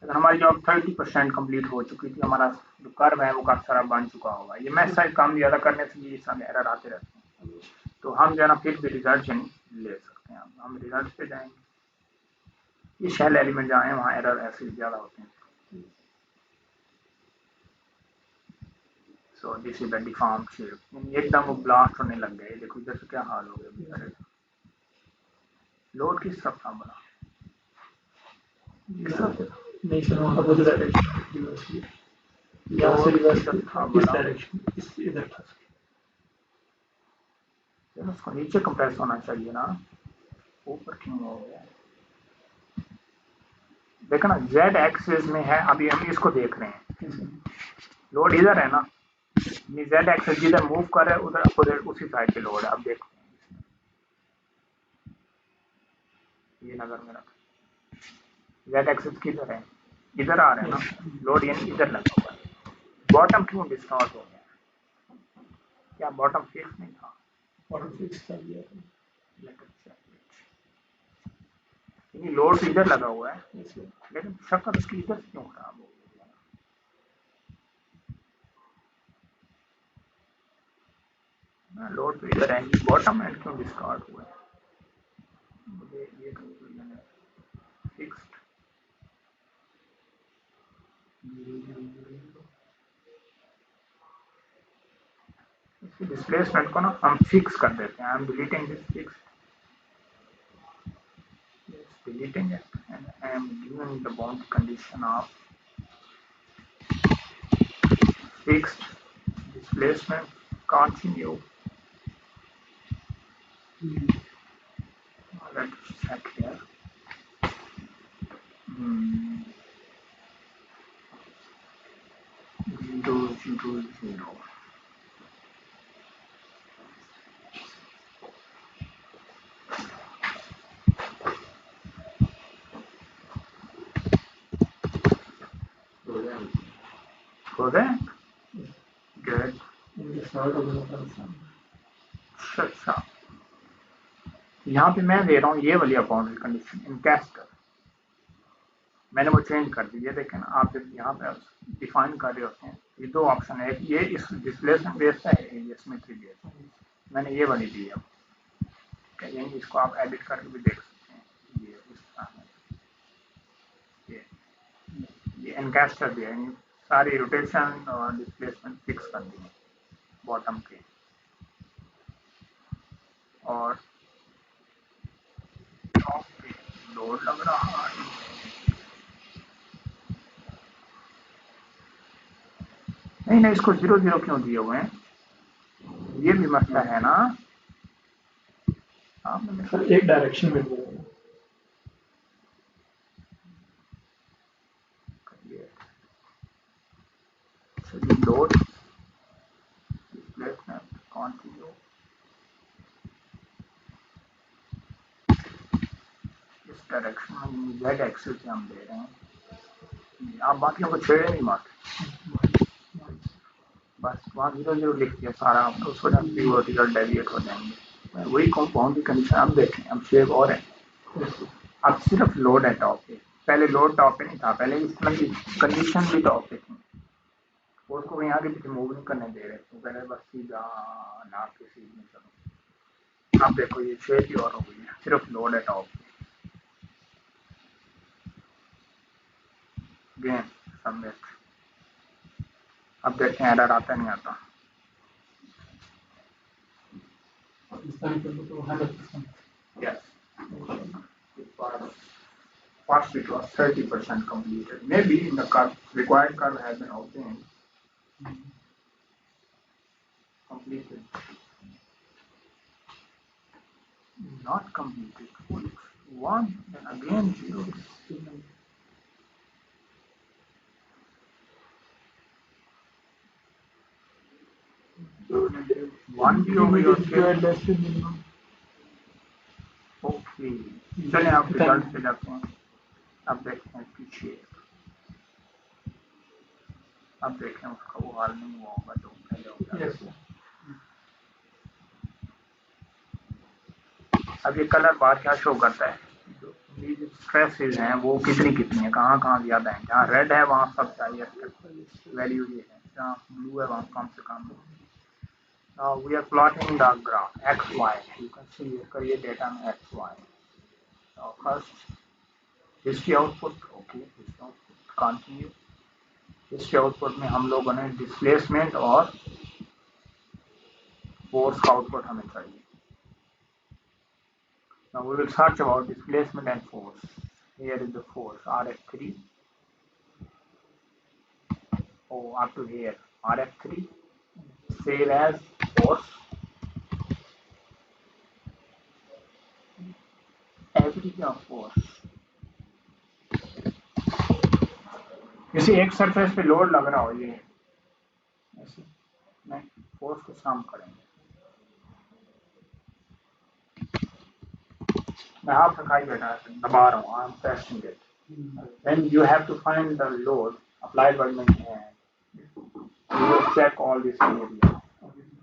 A: अगर हमारी job 30% complete हो चुकी थी, हमारा जो curve है वो curve सारा बन चुका होगा। ये मैथ साइड काम ज़्यादा करने से ये सब एरर आते रहते हैं, तो हम जो है ना फिर भी रिजल्ट ले सकते हैं। हम रिजल्ट पे जाएंगे, ये शेल एलिमेंट जहाँ है वहाँ एरर ऐसे ज़्यादा होते हैं। So this is the deform shape, एकदम वो ब्लास्ट होने लग गए। देखो इधर से क्या हाल हो गया। लोड किस तरफ था बना?
B: नहीं सर, वहाँ अपोजिट डायरेक्शन, यहाँ से रिवर्स था, इस डायरेक्शन, इस इधर था।
A: चलो उसको नीचे कंप्रेस होना चाहिए ना, ऊपर क्यों हो गया? देखो ना जेड एक्सिस में है, अभी हम इसको देख रहे हैं, लोड इधर है ना, जेड एक्सिस जिधर मूव कर रहा है उधर अपोजिट उसी साइड पे लोड है। अब देखो ये नजर में रख, जेड एक्सिस किधर है? इधर आ रहा है ना लोड, यानी इधर लगा हुआ है। बॉटम क्यों डिस्टॉर्ट हो गया? क्या बॉटम फिक्स नहीं था?
B: बॉटम फिक्स कर दिया,
A: यानी लोड इधर लगा हुआ है, लेकिन शक्ल उसकी इधर क्यों खराब हो गया? लोड तो इधर है, बॉटम एंड क्यों डिस्टॉर्ट हुआ है? मुझे ये कंफ्यूजन है। फिक्स्ड इसकी डिस्प्लेसमेंट को ना हम फिक्स कर देते हैं। I am deleting this fix, deleting it, and I am giving the bound condition of fixed displacement continue. Let's check here. 0, 0, 0. Correct? Good. अच्छा, यहाँ पे मैं दे रहा हूँ ये वाली बाउंड्री कंडीशन इन कैस्टर, मैंने वो चेंज कर दी है। देखें ना आप जब यहाँ पे डिफाइन कर रहे होते हैं, ये दो ऑप्शन है, ये इस डिस्प्लेसमेंट बेस्ड है, ये सिमेट्री बेस्ड है। मैंने ये वाली दी है, यानी इसको आप एडिट करके भी देख सकते हैं। ये इस तरह है, ये एनकास्टर भी है, यानी सारी रोटेशन और डिस्प्लेसमेंट फिक्स कर दी है बॉटम के। और टॉप पे लोड लग रहा है, नहीं नहीं इसको 0, 0 क्यों दिए हुए हैं? ये भी मसला है ना।
B: सर एक डायरेक्शन में दिया है।
A: So you load displacement continue, इस डायरेक्शन में जेड एक्सिस से हम दे रहे हैं। आप बाकियों को छेड़े नहीं मत, बस वहाँ 0, 0 लिख दिया सारा, आपको उस वजह से वर्टिकल डेविएट हो जाएंगे। वही बाउंड्री कंडीशन अब देखें, अब शेप और है, अब सिर्फ लोड है टॉप पे। पहले लोड टॉप पे नहीं था, पहले इस तरह की कंडीशन भी टॉप पे थी, उसको कहीं आगे पीछे मूव नहीं करने दे रहे, तो पहले बस सीधा नाप के सीधे चलो। अब देखो ये शेप ही और हो गई है, सिर्फ लोड है टॉप पे। गेम सबमिट, अब देखते हैं एरर आता नहीं आता। Yes. First it was 30% completed. Maybe in the curve, required curve has been obtained. Completed. Not completed. One, then again 0. One भी हो गई और फिर ओके, चलिए आप रिजल्ट पे जाते हैं। अब देखते हैं पीछे, अब देखें उसका वो हाल नहीं हुआ होगा जो पहले हो गया। अब ये कलर बार क्या शो करता है, जो स्ट्रेसेस हैं वो कितनी कितनी है, कहाँ कहाँ ज़्यादा है, जहाँ रेड है वहाँ सबसे हाईएस्ट वैल्यू ये है, जहाँ ब्लू है वहाँ कम से कम। Now we are plotting the graph x y. You can see here करिए data में x y. Now first history output, okay, history output continue. History output में हम लोगों ने डिस्प्लेसमेंट और फोर्स का आउटपुट हमें चाहिए. Now we will search about displacement and force. Here is the force RF3. Oh, up to here RF3 save as force average of force. किसी एक सरफेस पे लोड लग रहा हो ये ऐसे नहीं, फोर्स को सम करेंगे. मैं हाथ रखाई बैठा दबा रहा हूँ, I am pressing it. Then you have to find the load applied by my hand. You will check all this area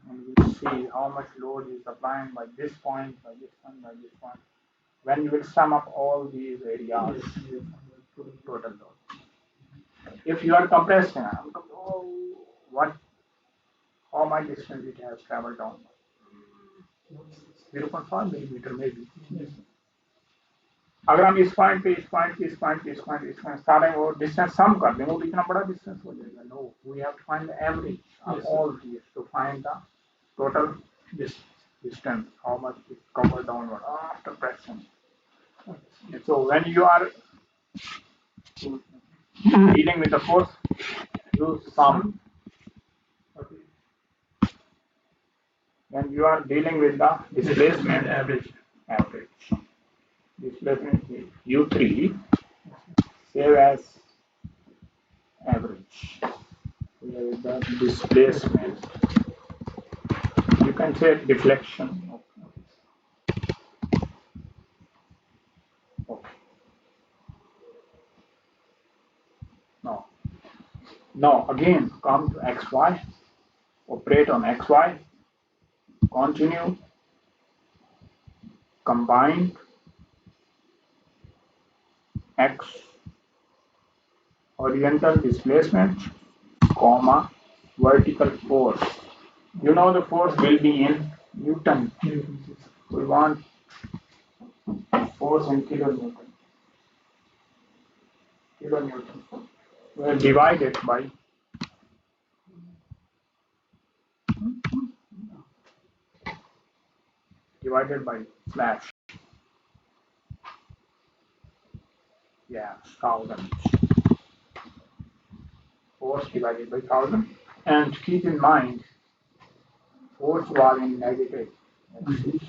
A: and you will see how much load is applied by this point, by this point, by this point. When you will sum up all these areas, total load. If you are compressing, what, how much distance it has traveled down? 0.5 millimeter maybe. अगर हम इस point पे इस point पे इस point पे इस point पे इस पॉइंट सारे वो डिस्टेंस सम कर दें, वो इतना बड़ा डिस्टेंस हो जाएगा. No, we have to find the average of all these to find the total distance, how much is covered downward after pressing. So when you are dealing with the force, you sum. When you are dealing with the displacement, average displacement is U3 save as average. Here is the displacement. You can say deflection. Okay. Now again come to xy. Operate on xy. Continue. Combined x horizontal displacement, comma vertical force. You know the force will be in Newton. We want force in kilonewton. Kilonewton. We are divided by slash. Yeah, 1000. Force divided by 1000. And keep in mind, force was in negative axis,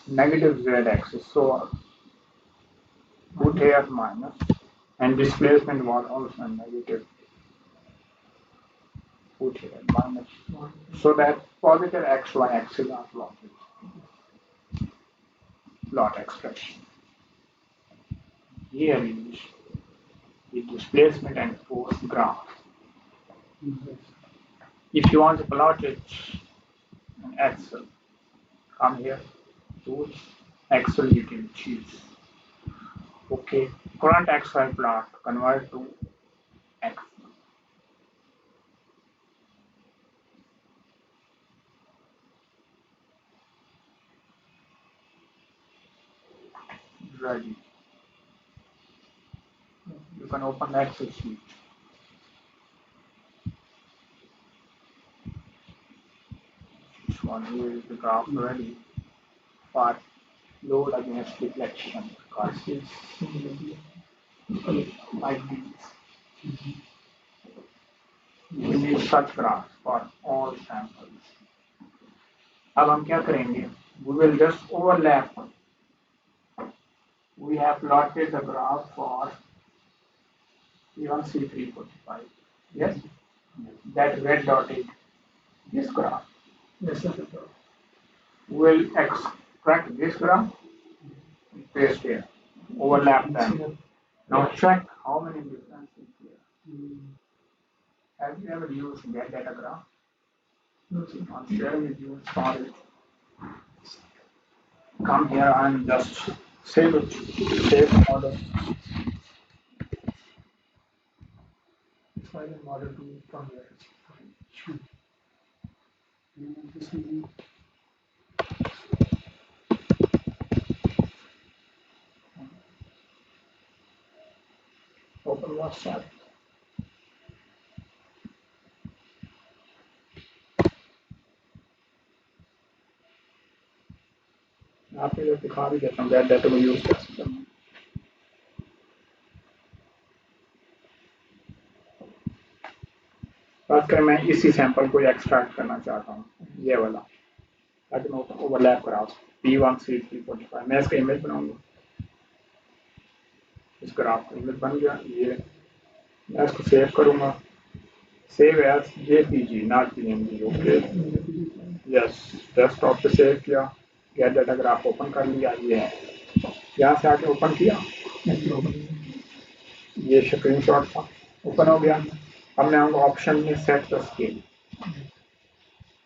A: negative z axis. So put here minus, and displacement was also negative. Put here minus, so that positive xy axis are plotted. Plot expression. Here is the displacement and force graph. If you want to plot it in Excel, come here, tools, Excel you can choose. Okay, current XY plot, convert to X. Ready. You can open the Excel sheet. This one here is the graph ready for load against deflection. This is like these. We need such graphs for all samples. अब हम क्या करेंगे? We will just overlap. We have plotted the graph for C1C345. Yes? That red dotted this graph. Yes, sir. We will extract this graph and paste here. Overlap them. Now check how many differences here. Have you ever used get data graph? No, sir. I'm sharing with you storage. Come here and just save it. Save the model. File the model to from here.
B: Sure. This will be
A: Open WhatsApp. आपको जो दिखा भी देता हूँ that data को use कर सकते हैं। बात करें मैं इसी सैंपल को एक्सट्रैक्ट करना चाहता हूँ ये वाला ताकि मैं ओवरलैप करा P1C345 मैं इसका इमेज बनाऊंगा। इस ग्राफ का इमेज बन गया ये मैं इसको सेव करूंगा। Save as JPG not PNG okay yes desktop पे सेव किया गेट डाटा ग्राफ ओपन कर लिया ये है यहाँ से आके ओपन किया ये स्क्रीनशॉट था ओपन हो गया। अब मैं आऊँगा ऑप्शन में set the scale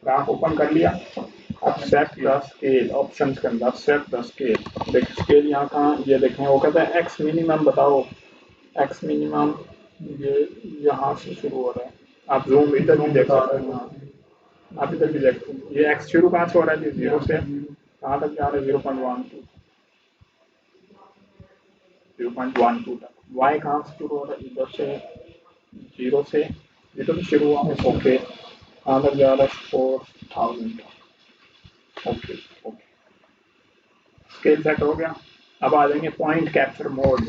A: graph open कर लिया। अब सेट द स्केल ऑप्शन के अंदर सेट द स्केल देखिए स्केल यहाँ कहाँ ये देखें वो कहता है एक्स मिनिमम बताओ एक्स मिनिमम ये यहाँ से शुरू हो रहा है आप जूम इधर भी देख सकते हैं आप इधर भी देखते हैं ये एक्स शुरू कहाँ से हो रहा है जीरो से कहाँ तक जा रहा है 0.12 तक वाई कहाँ से शुरू हो रहा है इधर से जीरो से इधर भी शुरू हुआ ओके कहाँ तक जा रहा है 4000 ओके ओके स्केल सेट हो गया। अब आ जाएंगे point capture mode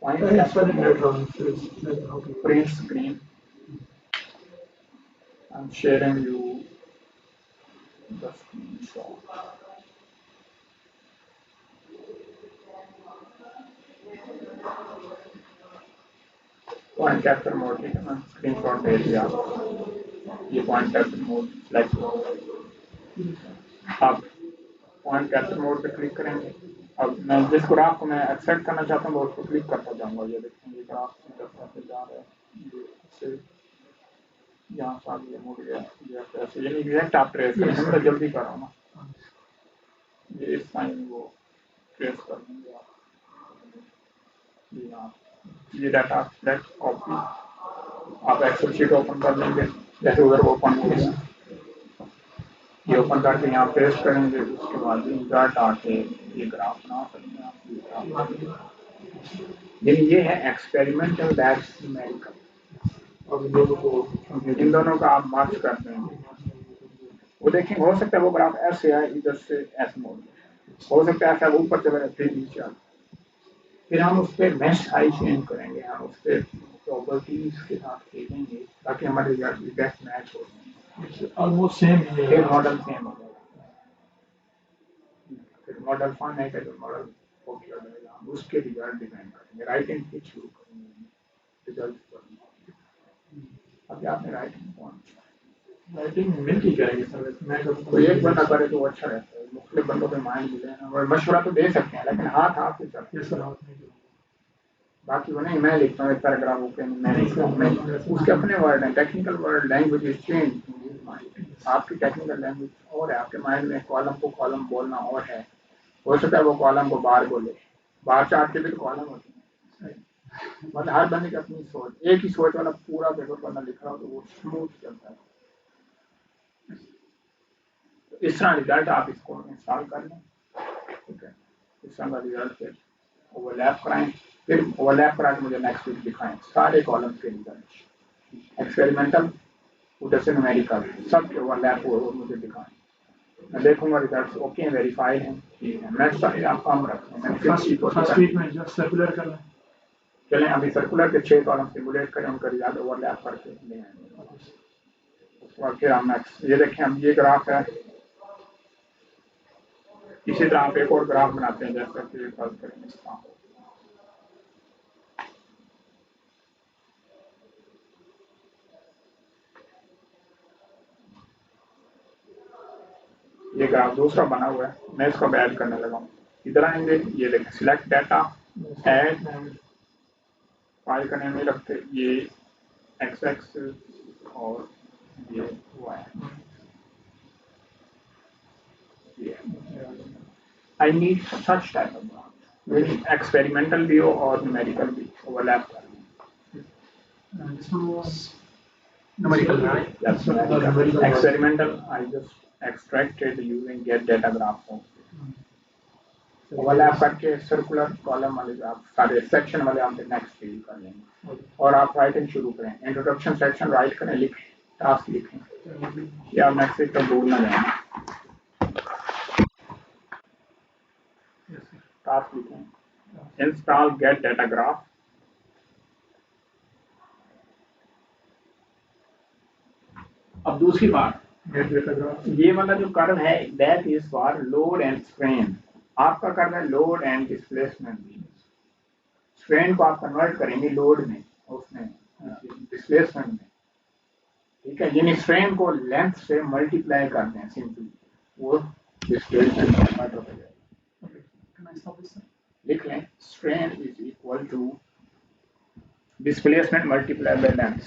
A: point capture mode print screen I'm sharing you the screenshot. Point capture mode ठीक है मैं स्क्रीनशॉट दे दिया ये पॉइंट कैप्चर मोड सिलेक्ट हो अब पॉइंट कैप्चर मोड पे क्लिक करेंगे। अब मैं जिस ग्राफ को मैं एक्सट्रैक्ट करना चाहता हूँ उस पर क्लिक करता जाऊँगा ये देखें ये ग्राफ से जा रहा है ये से यहाँ से आगे मुड़ गया ये ऐसे यानी एग्जैक्ट आप ट्रेस करेंगे मैं जल्दी कर रहा हूँ ना ये इस टाइम वो ट्रेस कर लेंगे आप यहाँ ये डाटा सेलेक्ट कॉपी आप एक्सेल शीट ओपन कर लेंगे जैसे उधर ओपन हो गया ये ओपन करके यहाँ पेस्ट करेंगे उसके बाद इंसर्ट आके ये ग्राफ बना सकते हैं आप यानी ये है एक्सपेरिमेंटल दैट्स न्यूमेरिकल और इन दोनों का आप मार्च कर देंगे वो देखेंगे हो सकता है वो ग्राफ ऐसे है इधर से ऐसे मोड़ हो सकता है ऐसा ऊपर चले फिर नीचे फिर हम उस पर मेश साइज चेंज करेंगे हम उस पर प्रॉपर्टीज के साथ खेलेंगे ताकि हमारे रिजल्ट बेस्ट मैच हो
B: ऑलमोस्ट सेम
A: फिर मॉडल सेम हो जाएगा फिर मॉडल फॉर्म है तो मॉडल ओके हो जाएगा हम उसके रिजल्ट डिजाइन करेंगे राइटिंग के शुरू करेंगे रिजल्ट अभी आपने राइटिंग मिल ही जाएगी सर मैं तो एक बंदा करे तो अच्छा रहता है मुख्तलिफ बंदों के माइंड मिले ना और मशवरा तो दे सकते हैं लेकिन हाथ हाथ से चलते बाकी वो नहीं मैं लिखता हूँ एक पैराग्राफ ओके मैं उसके अपने वर्ड हैं technical word language is change आपकी टेक्निकल लैंग्वेज और है आपके माइंड में कॉलम को कॉलम बोलना और है हो सकता है वो कॉलम को बार बोले बार चार्ट के भी तो कॉलम होते हैं मतलब हर बंदे की अपनी सोच एक ही सोच वाला पूरा पेपर बंदा लिख रहा हो तो वो स्मूथ चलता है तो इस तरह रिजल्ट आप इसको इंस्टॉल कर लें ठीक है इस तरह का रिजल्ट फिर ओवरलैप कराएं फिर ओवरलैप करा के मुझे नेक्स्ट वीक दिखाएं सारे कॉलम के रिजल्ट एक्सपेरिमेंटल उधर से न्यूमेरिकल सब के ओवरलैप हो मुझे दिखाएं मैं देखूंगा रिजल्ट्स ओके हैं वेरीफाइड हैं ठीक है नेक्स्ट आप काम रखें मैं
B: फर्स्ट वीक में जस्ट सर्कुलर कर लें
A: चलें अभी सर्कुलर के 6 कॉलम सिमुलेट करें उनका रिजल्ट ओवरलैप करके ले आएंगे उसके बाद फिर हम नेक्स्ट ये देखें अब ये ग्राफ है इसी तरह आप एक और ग्राफ बनाते हैं जैसे कि फर्ज करें इसका ये ग्राफ दूसरा बना हुआ है मैं इसको ऐड करने लगा हूँ इधर आएंगे ये देखें सिलेक्ट डाटा ऐड फाइल का नेम नहीं रखते ये एक्स एक्स और ये हुआ है Yeah. I need such type of graph. With experimental view or numerical view overlap.
B: This one was numerical, right?
A: That's numerical. Experimental, I just extracted using get data graph. Overlap करके circular column वाले आप सारे section वाले आप next fill कर लेंगे और आप राइटिंग शुरू करें इंट्रोडक्शन सेक्शन राइट करें लिखें टास्क लिखें या नेक्स्ट का भूल ना जाए टास्क लिखें इंस्टॉल गेट डाटा ग्राफ अब दूसरी बात ये वाला जो कर्व है that is for load and strain आपका कर्व है लोड एंड डिस्प्लेसमेंट स्ट्रेन को आप कन्वर्ट करेंगे लोड में उसमें डिस्प्लेसमेंट में ठीक है यानी स्ट्रेन को लेंथ से मल्टीप्लाई करते हैं सिंपली वो डिस्प्लेसमेंट कन्वर्ट हो जाएगा लिख लें strain is equal to displacement multiply by length